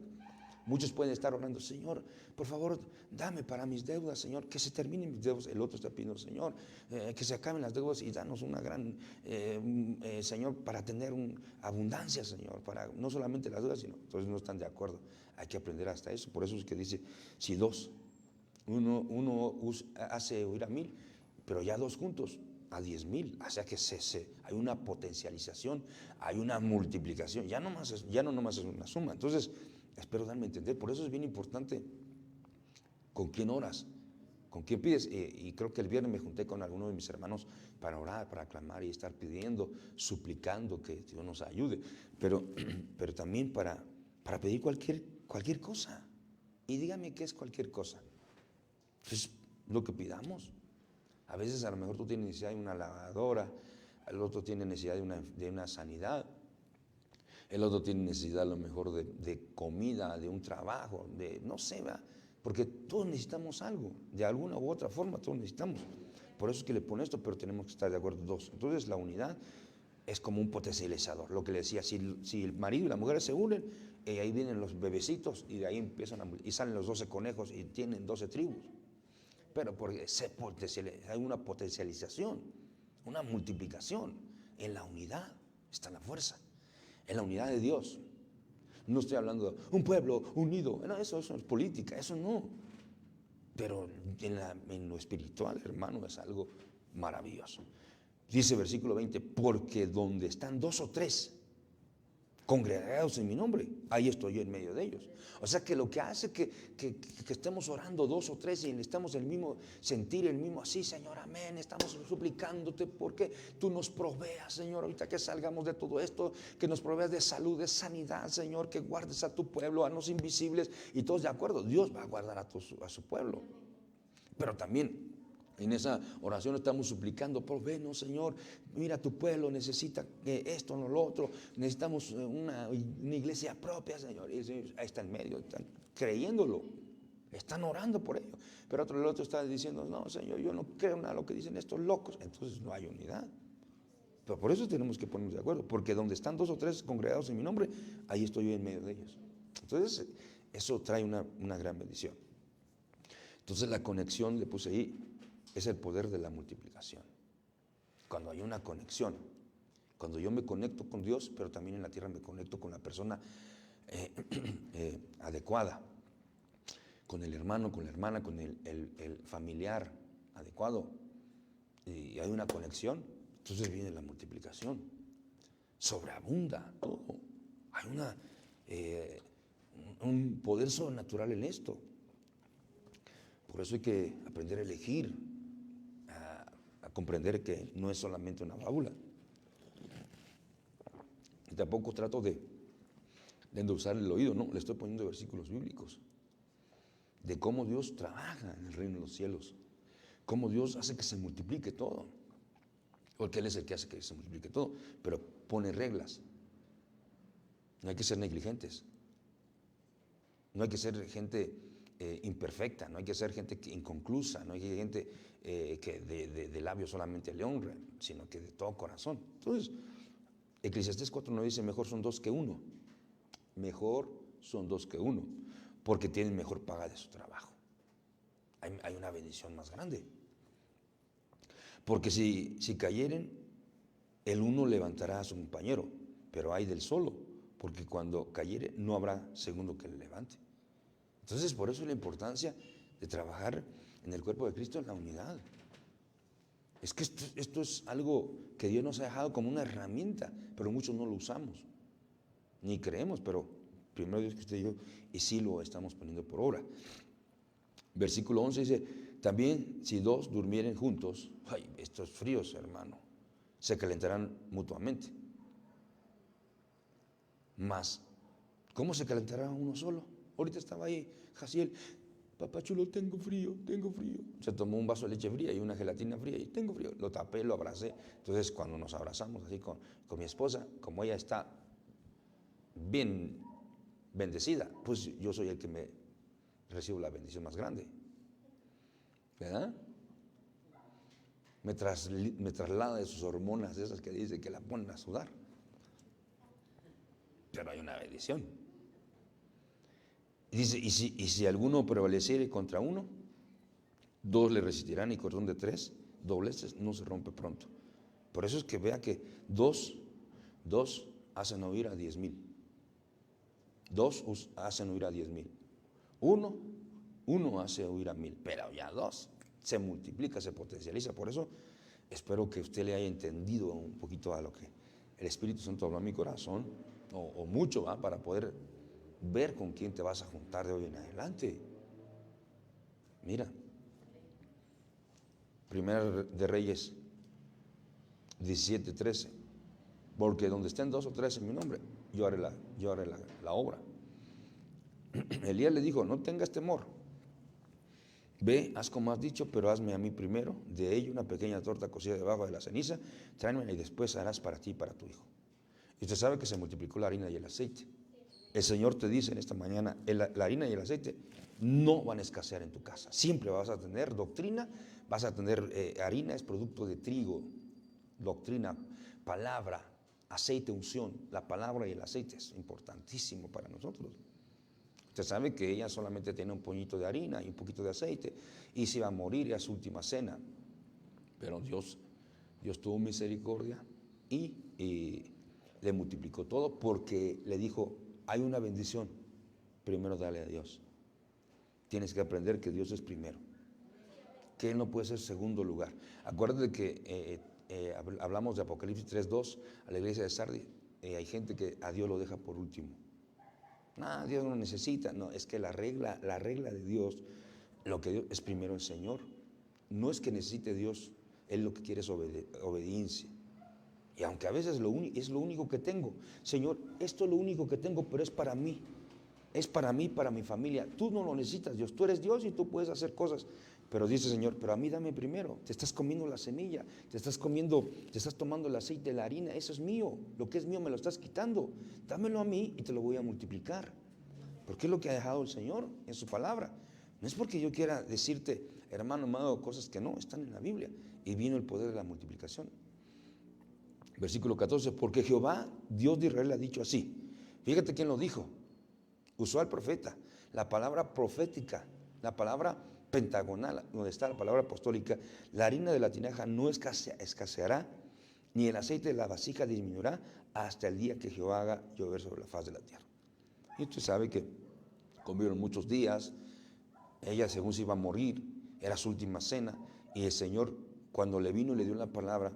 Muchos pueden estar orando, Señor, por favor, dame para mis deudas, Señor, que se terminen mis deudas. El otro está pidiendo, Señor, que se acaben las deudas y danos una gran, Señor, para tener abundancia, Señor, para no solamente las deudas, sino, entonces no están de acuerdo. Hay que aprender hasta eso. Por eso es que dice, si uno hace huir a 1000, pero ya 2 juntos, a 10,000, o sea que hay una potencialización, hay una multiplicación, ya no nomás es una suma. Entonces, espero darme a entender. Por eso es bien importante con quién oras, con quién pides. Y creo que el viernes me junté con algunos de mis hermanos para orar, para clamar y estar pidiendo, suplicando que Dios nos ayude. Pero también para pedir cualquier cosa. Y dígame qué es cualquier cosa. Pues lo que pidamos. A veces a lo mejor tú tienes necesidad de una lavadora, el otro tiene necesidad de una sanidad. El otro tiene necesidad a lo mejor de comida, de un trabajo, no sé, ¿verdad? Porque todos necesitamos algo, de alguna u otra forma todos necesitamos. Por eso es que le pone esto, pero tenemos que estar de acuerdo dos. Entonces la unidad es como un potencializador. Lo que le decía, si el marido y la mujer se unen, ahí vienen los bebecitos y de ahí y salen los 12 conejos y tienen 12 tribus. pero porque hay una potencialización, una multiplicación. En la unidad está la fuerza, en la unidad de Dios. No estoy hablando de un pueblo unido, no, eso es política, eso no. Pero en lo espiritual, hermano, es algo maravilloso. Dice versículo 20, porque donde están 2 o 3 congregados en mi nombre, ahí estoy yo en medio de ellos. O sea que lo que hace que estemos orando 2 o 3 y estamos el mismo sentir, el mismo así, Señor, amén, estamos suplicándote porque tú nos proveas, Señor, ahorita que salgamos de todo esto, que nos proveas de salud, de sanidad, Señor, que guardes a tu pueblo, a los invisibles, y todos de acuerdo, Dios va a guardar a su pueblo. Pero también en esa oración estamos suplicando, provéenos, Señor, mira, tu pueblo necesita esto, no lo otro, necesitamos una iglesia propia, Señor. Y el Señor ahí está en medio, están creyéndolo, están orando por ello. Pero el otro está diciendo, no, Señor, yo no creo nada de lo que dicen estos locos. Entonces no hay unidad. Pero por eso tenemos que ponernos de acuerdo, porque donde están 2 o 3 congregados en mi nombre, ahí estoy yo en medio de ellos. Entonces eso trae una gran bendición. Entonces la conexión, le puse ahí, es el poder de la multiplicación. Cuando hay una conexión, cuando yo me conecto con Dios, pero también en la tierra me conecto con la persona adecuada, con el hermano, con la hermana, con el familiar adecuado, y hay una conexión, entonces viene la multiplicación. Sobreabunda todo. Hay un poder sobrenatural en esto. Por eso hay que aprender a elegir, a comprender que no es solamente una fábula. Y tampoco trato de endulzar el oído, no, le estoy poniendo versículos bíblicos de cómo Dios trabaja en el reino de los cielos, cómo Dios hace que se multiplique todo, porque Él es el que hace que se multiplique todo, pero pone reglas. No hay que ser negligentes, no hay que ser gente imperfecta, no hay que ser gente inconclusa, no hay que ser gente que de labios solamente le honra, sino que de todo corazón. Entonces, Eclesiastés 4:9 dice, mejor son 2 que 1. Mejor son 2 que 1, porque tienen mejor paga de su trabajo. Hay una bendición más grande. Porque si cayeren, el uno levantará a su compañero, pero hay del solo, porque cuando cayere no habrá segundo que le levante. Entonces, por eso la importancia de trabajar en el cuerpo de Cristo en la unidad. Es que esto es algo que Dios nos ha dejado como una herramienta, pero muchos no lo usamos, ni creemos, pero primero Dios que usted y yo, y sí lo estamos poniendo por obra. Versículo 11 dice, también si 2 durmieren juntos, ay, estos fríos, hermano, se calentarán mutuamente. Mas, ¿cómo se calentará uno solo? Ahorita estaba ahí, Jaciel, papá chulo, tengo frío. Se tomó un vaso de leche fría y una gelatina fría y tengo frío. Lo tapé, lo abracé. Entonces, cuando nos abrazamos así con mi esposa, como ella está bien bendecida, pues yo soy el que me recibo la bendición más grande. ¿Verdad? Me traslada de sus hormonas, esas que dice que la ponen a sudar. Pero hay una bendición. Dice, y si alguno prevaleciere contra uno, 2 le resistirán, y cordón de 3 dobleces no se rompe pronto. Por eso es que vea que 2 hacen huir a 10,000. 2 hacen huir a 10,000. Uno hace huir a 1,000, pero ya 2 se multiplica, se potencializa. Por eso espero que usted le haya entendido un poquito a lo que el Espíritu Santo habló a mi corazón, o mucho, ¿va? Para poder ver con quién te vas a juntar de hoy en adelante. Mira, Primera de Reyes 17:13, porque donde estén 2 o 3 en mi nombre, yo haré la obra. Elías le dijo, no tengas temor, ve, haz como has dicho, pero hazme a mí primero de ello una pequeña torta cocida debajo de la ceniza, tráemela y después harás para ti y para tu hijo. Y usted sabe que se multiplicó la harina y el aceite. El Señor te dice en esta mañana, la harina y el aceite no van a escasear en tu casa. Siempre vas a tener doctrina, vas a tener harina, es producto de trigo, doctrina, palabra, aceite, unción. La palabra y el aceite es importantísimo para nosotros. Usted sabe que ella solamente tenía un puñito de harina y un poquito de aceite y se iba a morir a su última cena. Pero Dios tuvo misericordia y le multiplicó todo, porque le dijo, hay una bendición, primero dale a Dios. Tienes que aprender que Dios es primero, que Él no puede ser segundo lugar. Acuérdate que hablamos de Apocalipsis 3:2 a la iglesia de Sardis. Hay gente que a Dios lo deja por último. No, Dios no necesita. No, es que la regla de Dios, lo que Dios es primero el Señor. No es que necesite Dios, Él lo que quiere es obediencia. Y aunque a veces es lo único que tengo, Señor, esto es lo único que tengo, pero es para mí. Es para mí, para mi familia. Tú no lo necesitas, Dios. Tú eres Dios y tú puedes hacer cosas. Pero dice, Señor, pero a mí dame primero. Te estás comiendo la semilla, te estás tomando el aceite, la harina. Eso es mío. Lo que es mío me lo estás quitando. Dámelo a mí y te lo voy a multiplicar. Porque es lo que ha dejado el Señor en su palabra. No es porque yo quiera decirte, hermano amado, cosas que no están en la Biblia. Y vino el poder de la multiplicación. Versículo 14, porque Jehová, Dios de Israel, ha dicho así. Fíjate quién lo dijo. Usó al profeta. La palabra profética, la palabra pentagonal, donde está la palabra apostólica, la harina de la tinaja no escaseará, ni el aceite de la vasija disminuirá hasta el día que Jehová haga llover sobre la faz de la tierra. Y usted sabe que comieron muchos días, ella según se iba a morir, era su última cena, y el Señor, cuando le vino y le dio la palabra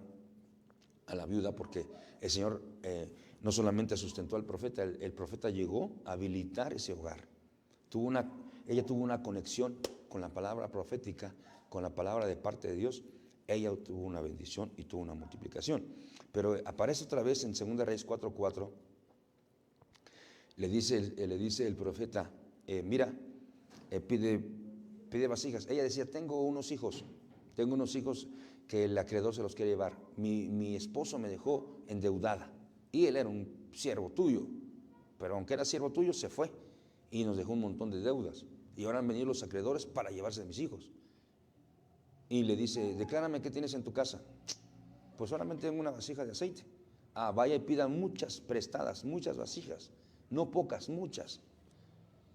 a la viuda, porque el Señor no solamente sustentó al profeta, el profeta llegó a habilitar ese hogar. Ella tuvo una conexión con la palabra profética, con la palabra de parte de Dios. Ella tuvo una bendición y tuvo una multiplicación. Pero aparece otra vez en 2 Reyes 4:4. Le dice el profeta, pide vasijas. Ella decía, tengo unos hijos que el acreedor se los quiere llevar. Mi esposo me dejó endeudada y él era un siervo tuyo, pero aunque era siervo tuyo se fue y nos dejó un montón de deudas, y ahora han venido los acreedores para llevarse a mis hijos. Y le dice, declárame qué tienes en tu casa. Pues solamente tengo una vasija de aceite. Vaya y pida muchas prestadas, muchas vasijas, no pocas, muchas,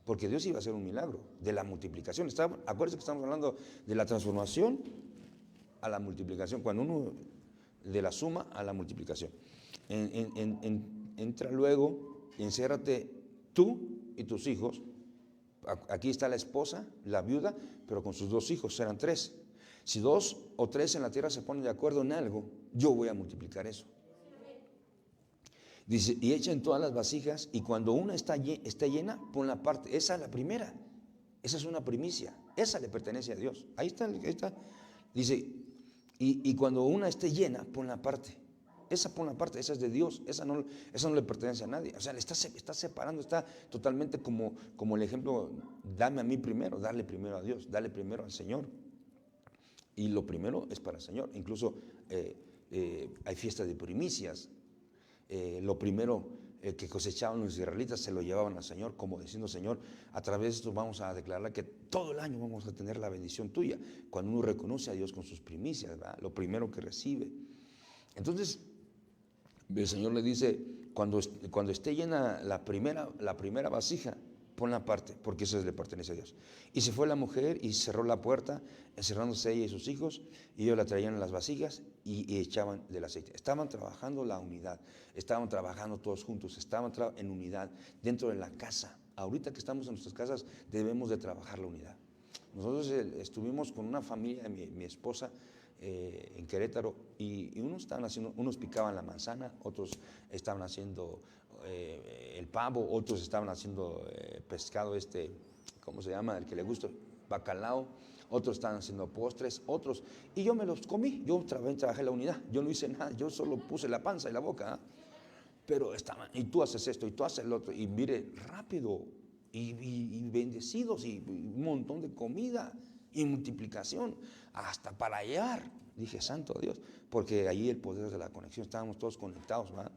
porque Dios iba a hacer un milagro de la multiplicación. Acuérdense que estamos hablando de la transformación a la multiplicación, cuando uno de la suma a la multiplicación. Entra luego, enciérrate tú y tus hijos. Aquí está la esposa, la viuda, pero con sus 2 hijos, eran 3. Si 2 o 3 en la tierra se ponen de acuerdo en algo, yo voy a multiplicar eso. Dice, y echen todas las vasijas, y cuando una esté llena, pon la parte. Esa es la primera. Esa es una primicia. Esa le pertenece a Dios. Ahí está. Dice, y cuando una esté llena, pon la parte. Esa pon la parte, esa es de Dios. Esa no le pertenece a nadie. O sea, le está separando, está totalmente como el ejemplo, dame a mí primero, darle primero a Dios, darle primero al Señor. Y lo primero es para el Señor. Incluso hay fiestas de primicias. Lo primero que cosechaban los israelitas se lo llevaban al Señor, como diciendo, Señor, a través de esto vamos a declarar que todo el año vamos a tener la bendición tuya. Cuando uno reconoce a Dios con sus primicias, ¿verdad? Lo primero que recibe. Entonces, el Señor le dice, cuando esté llena la primera vasija, ponla aparte, porque eso le pertenece a Dios. Y se fue la mujer y cerró la puerta, encerrándose ella y sus hijos, y ellos la traían en las vasijas y echaban del aceite. Estaban trabajando la unidad, estaban trabajando todos juntos, estaban en unidad dentro de la casa. Ahorita que estamos en nuestras casas debemos de trabajar la unidad. Nosotros estuvimos con una familia, mi esposa, en Querétaro, y unos picaban la manzana, otros estaban haciendo el pavo, otros estaban haciendo pescado ¿cómo se llama? El que le gusta, bacalao, otros estaban haciendo postres, otros, y yo me los comí. Yo trabajé la unidad, yo no hice nada, yo solo puse la panza y la boca, pero estaban, y tú haces esto, y tú haces lo otro, y mire, rápido, y bendecidos, y un montón de comida, y multiplicación, hasta para hallar. Dije, santo Dios, porque ahí el poder de la conexión, estábamos todos conectados, ¿verdad?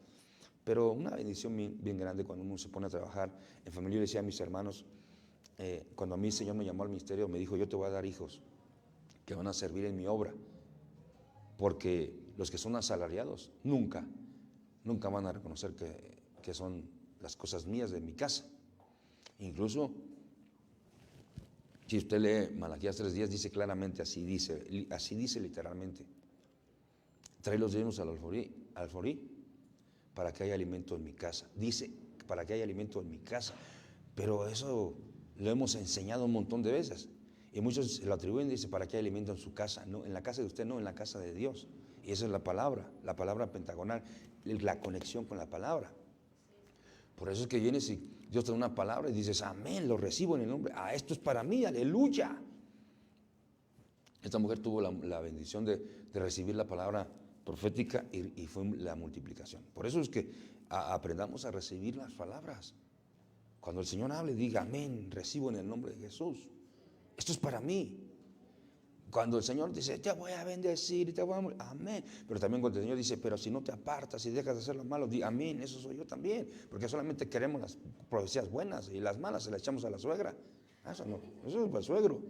Pero una bendición bien grande cuando uno se pone a trabajar en familia. Yo decía a mis hermanos, cuando a mí el Señor me llamó al ministerio, me dijo, yo te voy a dar hijos que van a servir en mi obra, porque los que son asalariados nunca van a reconocer que son las cosas mías de mi casa. Incluso Si usted lee Malaquías 3:10, dice claramente, así dice literalmente: trae los diezmos al alfolí para que haya alimento en mi casa. Dice, para que haya alimento en mi casa. Pero eso lo hemos enseñado un montón de veces. Y muchos se lo atribuyen, dice, para que haya alimento en su casa. No, en la casa de usted no, en la casa de Dios. Y esa es la palabra pentagonal, la conexión con la palabra. Por eso es que vienes y Dios te da una palabra y dices, amén, lo recibo en el nombre. Esto es para mí, aleluya. Esta mujer tuvo la bendición de recibir la palabra profética y fue la multiplicación. Por eso es que aprendamos a recibir las palabras. Cuando el Señor hable, diga, amén, recibo en el nombre de Jesús. Esto es para mí. Cuando el Señor dice, te voy a bendecir, te voy a... amén. Pero también cuando el Señor dice, pero si no te apartas y dejas de hacer lo malo, di amén, eso soy yo también. Porque solamente queremos las profecías buenas y las malas se las echamos a la suegra. Eso no, eso es para el suegro.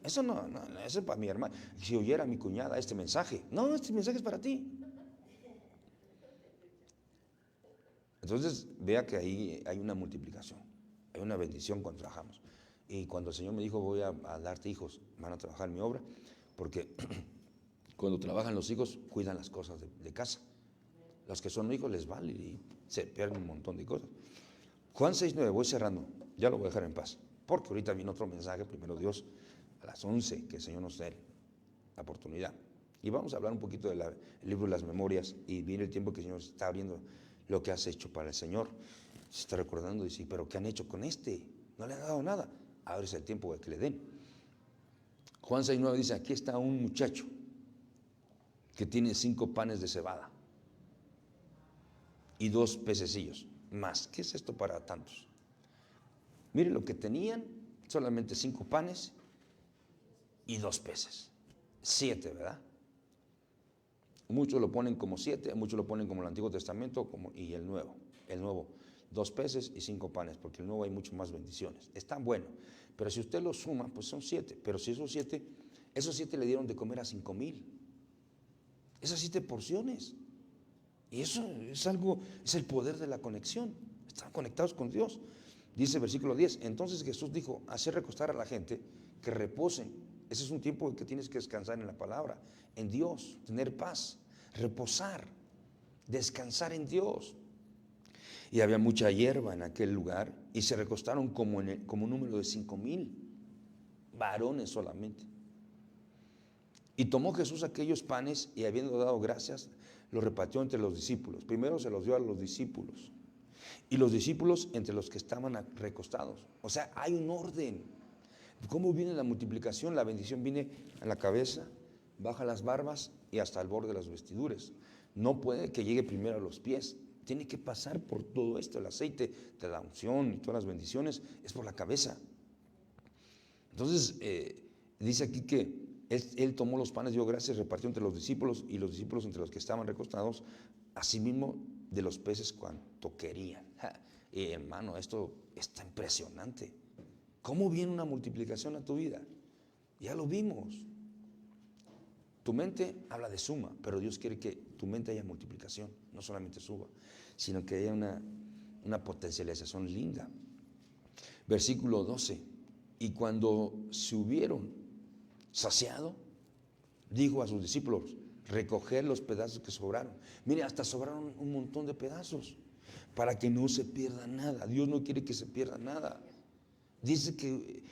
Eso no, eso es para mi hermana. Si oyera mi cuñada este mensaje, no, este mensaje es para ti. Entonces, vea que ahí hay una multiplicación, hay una bendición cuando trabajamos. Y cuando el Señor me dijo, voy a darte hijos, van a trabajar en mi obra, porque cuando trabajan los hijos, cuidan las cosas de casa. Los que son hijos les vale y se pierden un montón de cosas. Juan 6:9, voy cerrando, ya lo voy a dejar en paz, porque ahorita viene otro mensaje, primero Dios, a las 11, que el Señor nos dé la oportunidad. Y vamos a hablar un poquito del libro de las memorias, y viene el tiempo que el Señor está abriendo lo que has hecho para el Señor. Se está recordando y dice, pero ¿qué han hecho con este? No le han dado nada. Ahora es el tiempo de que le den. Juan 6:9 dice, aquí está un muchacho que tiene 5 panes de cebada y 2 pececillos más. ¿Qué es esto para tantos? Mire lo que tenían, solamente 5 panes y 2 peces. 7, ¿verdad? Muchos lo ponen como 7, muchos lo ponen como el Antiguo Testamento y el Nuevo. El Nuevo, 2 peces y 5 panes, porque el Nuevo hay mucho más bendiciones. Está bueno, pero si usted lo suma, pues son 7. Pero si esos 7 le dieron de comer a 5,000. Esas 7 porciones. Y eso es algo, es el poder de la conexión. Están conectados con Dios. Dice versículo 10, entonces Jesús dijo, hacer recostar a la gente que reposen. Ese es un tiempo en que tienes que descansar en la palabra, en Dios, tener paz, reposar, descansar en Dios. Y había mucha hierba en aquel lugar y se recostaron como un número de 5,000 varones solamente. Y tomó Jesús aquellos panes y habiendo dado gracias, los repartió entre los discípulos. Primero se los dio a los discípulos y los discípulos entre los que estaban recostados. O sea, hay un orden. ¿Cómo viene la multiplicación? La bendición viene a la cabeza, baja las barbas y hasta el borde de las vestiduras. No puede que llegue primero a los pies. Tiene que pasar por todo esto. El aceite de la unción y todas las bendiciones es por la cabeza. Entonces, dice aquí que él tomó los panes, dio gracias, repartió entre los discípulos y los discípulos entre los que estaban recostados, asimismo de los peces cuanto querían. Hermano, esto está impresionante. ¿Cómo viene una multiplicación a tu vida? Ya lo vimos. Tu mente habla de suma, pero Dios quiere que tu mente haya multiplicación, no solamente suba, sino que haya una potencialización linda. Versículo 12, y cuando se hubieron saciado, dijo a sus discípulos, recoger los pedazos que sobraron. Mire, hasta sobraron un montón de pedazos, para que no se pierda nada. Dios no quiere que se pierda nada. Dice que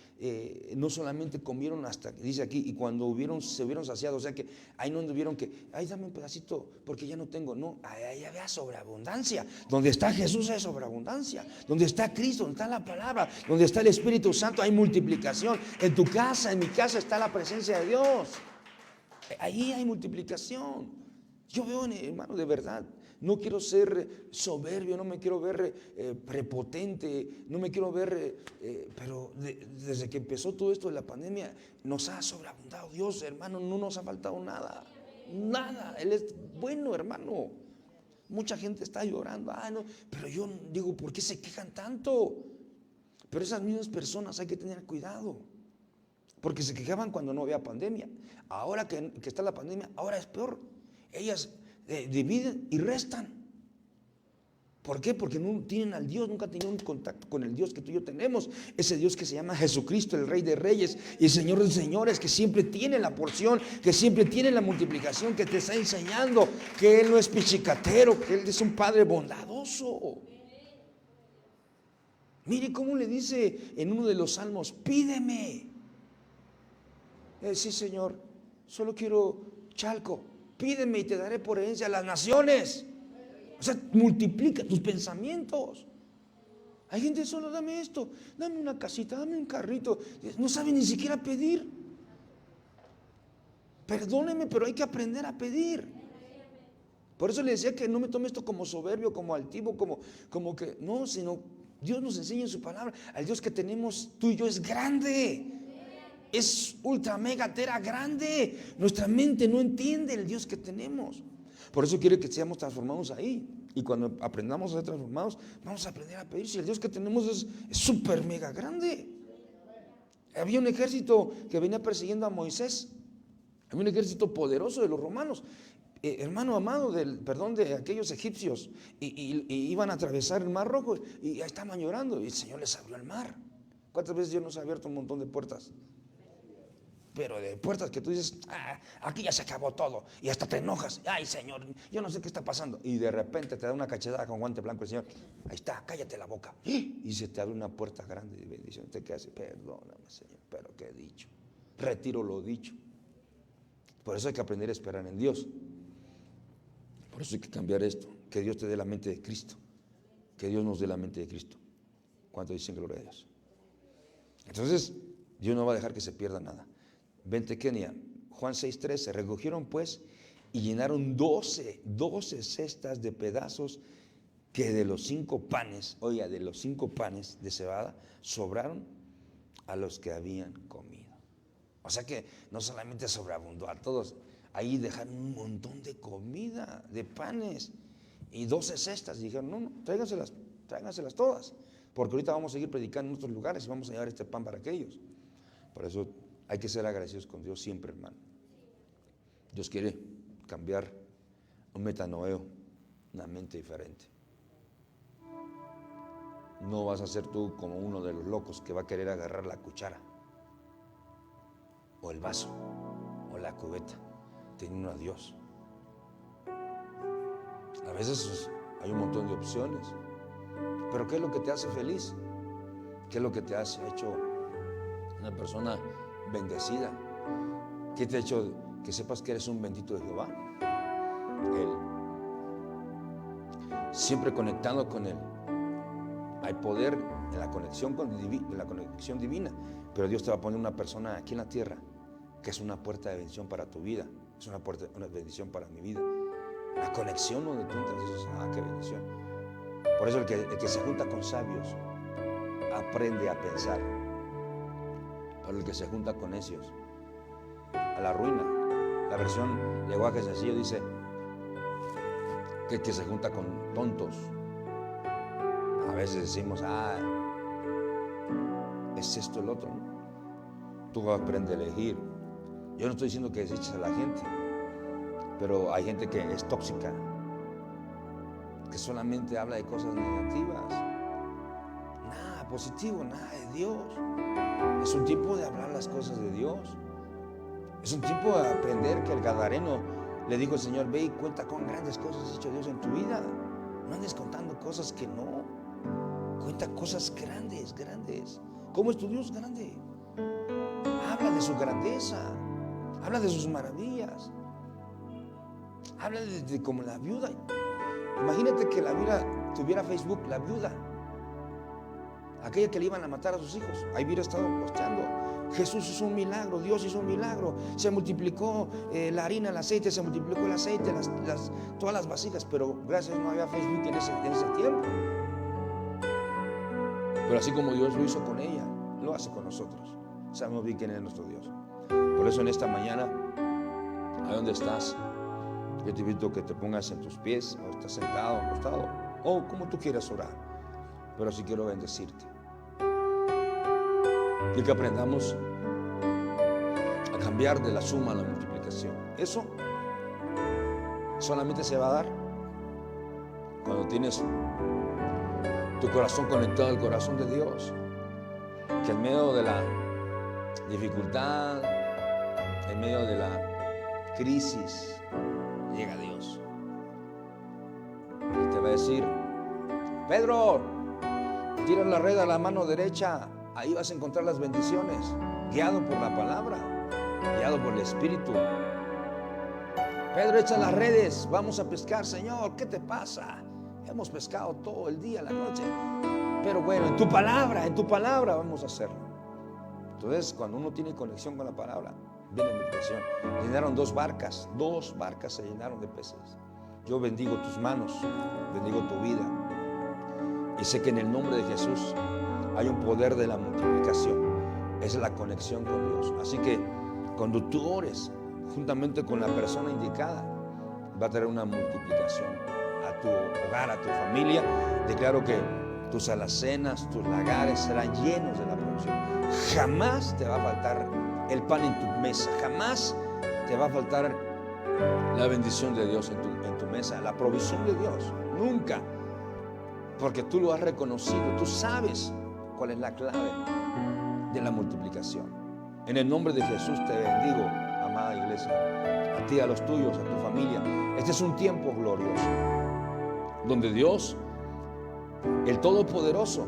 no solamente comieron hasta, dice aquí, y cuando se hubieron saciado, o sea que ahí no anduvieron que, ay, dame un pedacito porque ya no tengo, no, ahí había sobreabundancia. Donde está Jesús hay sobreabundancia, donde está Cristo, donde está la palabra, donde está el Espíritu Santo hay multiplicación. En tu casa, en mi casa está la presencia de Dios, ahí hay multiplicación. Yo veo, hermano, de verdad, no quiero ser soberbio, no me quiero ver prepotente, no me quiero ver, pero desde que empezó todo esto de la pandemia, nos ha sobreabundado Dios, hermano, no nos ha faltado nada, nada. Él es bueno, hermano. Mucha gente está llorando, no, pero yo digo, ¿por qué se quejan tanto? Pero esas mismas personas hay que tener cuidado, porque se quejaban cuando no había pandemia. Ahora que está la pandemia, ahora es peor. Ellas dividen y restan. ¿Por qué? Porque no tienen al Dios, nunca han tenido un contacto con el Dios que tú y yo tenemos. Ese Dios que se llama Jesucristo, el Rey de Reyes y el Señor de Señores, que siempre tiene la porción, que siempre tiene la multiplicación, que te está enseñando que Él no es pichicatero, que Él es un Padre bondadoso. Mire cómo le dice en uno de los salmos: pídeme. Sí, Señor, solo quiero Chalco, pídeme y te daré por herencia a las naciones. O sea, multiplica tus pensamientos. Hay gente solo: dame esto, dame una casita, dame un carrito. No sabe ni siquiera pedir. Perdóneme, pero hay que aprender a pedir. Por eso le decía que no me tome esto como soberbio, como altivo, como que no, sino Dios nos enseña en su palabra. El Dios que tenemos tú y yo es grande. Es ultra mega tera grande. Nuestra mente no entiende el Dios que tenemos. Por eso quiere que seamos transformados ahí. Y cuando aprendamos a ser transformados, vamos a aprender a pedir. Si el Dios que tenemos es súper mega grande. Había un ejército que venía persiguiendo a Moisés. Había un ejército poderoso de los romanos. Hermano amado, de aquellos egipcios. Y iban a atravesar el Mar Rojo. Y ahí estaban llorando. Y el Señor les abrió el mar. ¿Cuántas veces Dios nos ha abierto un montón de puertas? Pero de puertas que tú dices: aquí ya se acabó todo, y hasta te enojas. Ay, Señor, yo no sé qué está pasando. Y de repente te da una cachetada con guante blanco el Señor: ahí está, cállate la boca. Y se te abre una puerta grande de bendición. Te quedas: perdóname, Señor, pero ¿qué he dicho? Retiro lo dicho. Por eso hay que aprender a esperar en Dios. Por eso hay que cambiar esto. Que Dios te dé la mente de Cristo. Que Dios nos dé la mente de Cristo. ¿Cuánto dicen gloria a Dios? Entonces, Dios no va a dejar que se pierda nada. Vente, Kenia, Juan 6:13, recogieron pues y llenaron 12 cestas de pedazos que de los 5 panes, oiga, de los 5 panes de cebada, sobraron a los que habían comido. O sea que no solamente sobreabundó a todos, ahí dejaron un montón de comida, de panes, y 12 cestas. Dijeron: no, tráiganselas todas, porque ahorita vamos a seguir predicando en otros lugares y vamos a llevar este pan para aquellos. Por eso hay que ser agradecidos con Dios siempre, hermano. Dios quiere cambiar un metanoeo, una mente diferente. No vas a ser tú como uno de los locos que va a querer agarrar la cuchara, o el vaso, o la cubeta, teniendo a Dios. A veces hay un montón de opciones, pero ¿qué es lo que te hace feliz? ¿Qué es lo que te hace hecho una persona bendecida? ¿Qué te ha hecho que sepas que eres un bendito de Jehová? Él. Siempre conectado con Él. Hay poder en la conexión divina, pero Dios te va a poner una persona aquí en la tierra que es una puerta de bendición para tu vida, es una bendición para mi vida. La conexión donde tú entras, dices: qué bendición. Por eso el que se junta con sabios aprende a pensar. Pero el que se junta con necios, a la ruina. La versión lenguaje sencillo dice que el que se junta con tontos. A veces decimos: es esto el otro, ¿no? Tú aprendes a elegir. Yo no estoy diciendo que deseches a la gente, pero hay gente que es tóxica, que solamente habla de cosas negativas, nada positivo, nada de Dios. Es un tiempo de hablar las cosas de Dios. Es un tiempo de aprender que el gadareno le dijo al Señor: ve y cuenta con grandes cosas ha hecho Dios en tu vida. No andes contando cosas que no. Cuenta cosas grandes. ¿Cómo es tu Dios grande? Habla de su grandeza. Habla de sus maravillas. Habla de como la viuda. Imagínate que la viuda tuviera Facebook, la viuda, aquella que le iban a matar a sus hijos. Ahí hubiera estado posteando: Jesús hizo un milagro, Dios hizo un milagro, se multiplicó la harina, el aceite, se multiplicó el aceite, todas las vasijas. Pero gracias, no había Facebook en ese tiempo. Pero así como Dios lo hizo con ella, lo hace con nosotros. Sabemos bien quién es nuestro Dios. Por eso en esta mañana, ahí donde estás, yo te invito a que te pongas en tus pies, o estás sentado, acostado, o como tú quieras orar. Pero sí quiero bendecirte. Y que aprendamos a cambiar de la suma a la multiplicación. Eso solamente se va a dar cuando tienes tu corazón conectado al corazón de Dios. Que en medio de la dificultad, en medio de la crisis, llega Dios. Y te va a decir: Pedro, tira la red a la mano derecha, ahí vas a encontrar las bendiciones. Guiado por la palabra, guiado por el Espíritu. Pedro, echa las redes, vamos a pescar. Señor, ¿qué te pasa? Hemos pescado todo el día, la noche. Pero bueno, en tu palabra vamos a hacerlo. Entonces, cuando uno tiene conexión con la palabra, viene la bendición. Llenaron dos barcas se llenaron de peces. Yo bendigo tus manos, bendigo tu vida. Y sé que en el nombre de Jesús hay un poder de la multiplicación. Es la conexión con Dios. Así que cuando tú ores juntamente con la persona indicada, va a tener una multiplicación a tu hogar, a tu familia. Declaro que tus alacenas, tus lagares serán llenos de la provisión. Jamás te va a faltar el pan en tu mesa. Jamás te va a faltar la bendición de Dios en tu mesa, la provisión de Dios. Nunca. Porque tú lo has reconocido. Tú sabes cuál es la clave de la multiplicación. En el nombre de Jesús te bendigo, amada iglesia, a ti, a los tuyos, a tu familia. Este es un tiempo glorioso donde Dios, el Todopoderoso,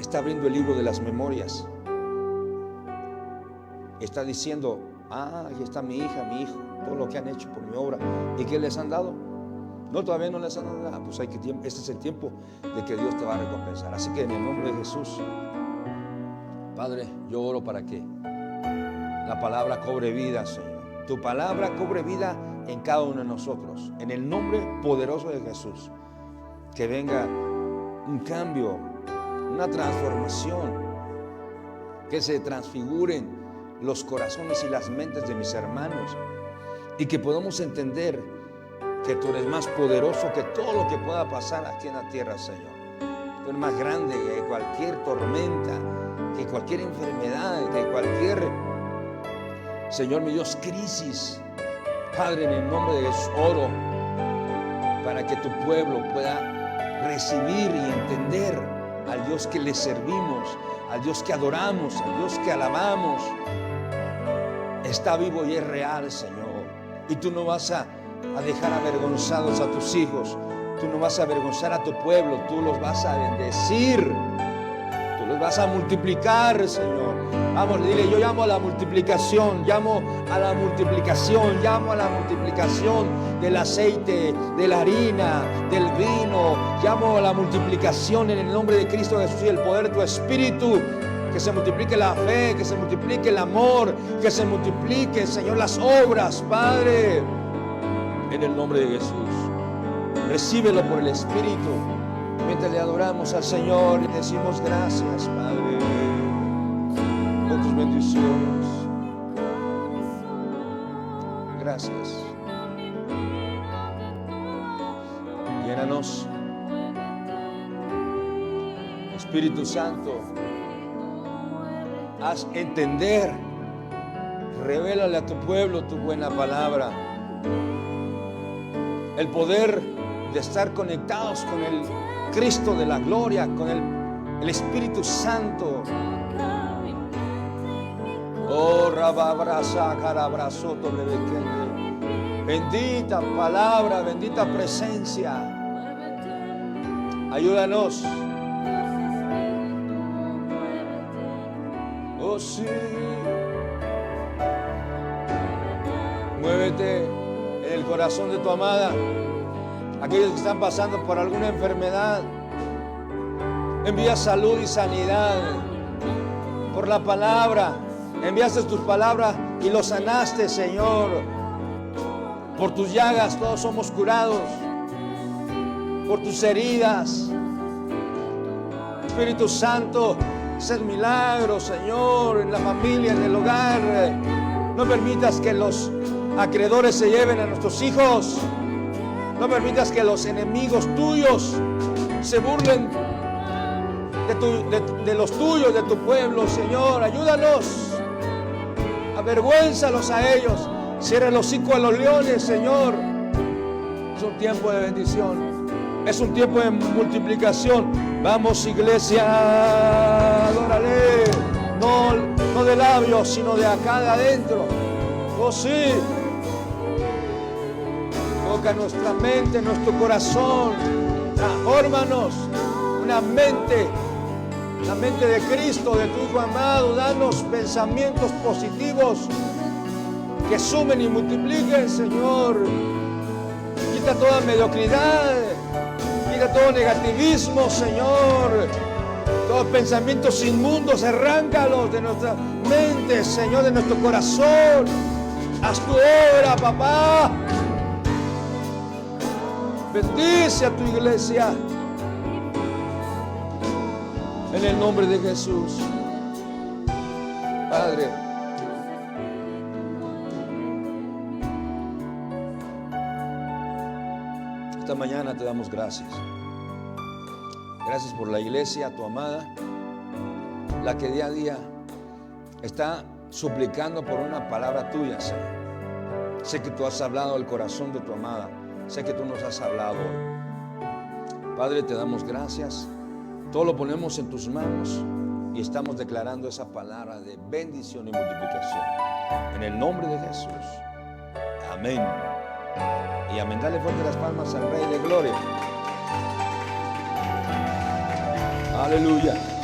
está abriendo el libro de las memorias. Está diciendo: aquí está mi hija, mi hijo, todo lo que han hecho por mi obra. ¿Y qué les han dado? No, todavía no les han dado nada. Pues este es el tiempo de que Dios te va a recompensar. Así que en el nombre de Jesús, Padre, yo oro para que la palabra cobre vida, Señor. Tu palabra cobre vida en cada uno de nosotros. En el nombre poderoso de Jesús. Que venga un cambio, una transformación. Que se transfiguren los corazones y las mentes de mis hermanos. Y que podamos entender que tú eres más poderoso que todo lo que pueda pasar aquí en la tierra, Señor. Tú eres más grande que cualquier tormenta, que cualquier enfermedad, que cualquier, Señor mi Dios, crisis. Padre, en el nombre de Jesús oro para que tu pueblo pueda recibir y entender al Dios que le servimos, al Dios que adoramos, al Dios que alabamos. Está vivo y es real, Señor. Y tú no vas a dejar avergonzados a tus hijos. Tú no vas a avergonzar a tu pueblo. Tú los vas a bendecir. Tú los vas a multiplicar, Señor. Vamos, dile: yo llamo a la multiplicación. Llamo a la multiplicación. Llamo a la multiplicación del aceite, de la harina, del vino. Llamo a la multiplicación en el nombre de Cristo Jesús y el poder de tu Espíritu. Que se multiplique la fe, que se multiplique el amor, que se multiplique, Señor, las obras, Padre. En el nombre de Jesús, recíbelo por el Espíritu. Mientras le adoramos al Señor y decimos: gracias, Padre, por tus bendiciones. Gracias. Llénanos, Espíritu Santo. Haz entender, revélale a tu pueblo tu buena palabra. El poder de estar conectados con el Cristo de la gloria, con el Espíritu Santo. Oh, rababraza, carabrazoto, rebequende. Bendita palabra, bendita presencia. Ayúdanos. Oh, sí. Muévete en el corazón de tu amada. Aquellos que están pasando por alguna enfermedad, envía salud y sanidad por la palabra. Enviaste tus palabras y los sanaste, Señor. Por tus llagas todos somos curados. Por tus heridas, Espíritu Santo, haz milagros, Señor, en la familia, en el hogar. No permitas que los acreedores se lleven a nuestros hijos. No permitas que los enemigos tuyos se burlen de los tuyos, de tu pueblo, Señor. Ayúdanos. Avergüénzalos a ellos. Cierra el hocico a los leones, Señor. Es un tiempo de bendición. Es un tiempo de multiplicación. Vamos, iglesia, adórale. No de labios, sino de acá de adentro. Oh sí. Toca nuestra mente, nuestro corazón. Transfórmanos. Una mente, la mente de Cristo, de tu Hijo amado. Danos pensamientos positivos que sumen y multipliquen, Señor. Quita toda mediocridad. Quita todo negativismo, Señor. Todos pensamientos inmundos, arráncalos de nuestra mente, Señor, de nuestro corazón. Haz tu obra, papá. Bendice a tu iglesia. En el nombre de Jesús. Padre. Esta mañana te damos gracias. Gracias por la iglesia, tu amada, la que día a día está suplicando por una palabra tuya, Señor. Sé que tú has hablado al corazón de tu amada. Sé que tú nos has hablado hoy. Padre, te damos gracias. Todo lo ponemos en tus manos y estamos declarando esa palabra de bendición y multiplicación. En el nombre de Jesús. Amén. Y amén. Dale fuerte las palmas al Rey de Gloria. Aleluya.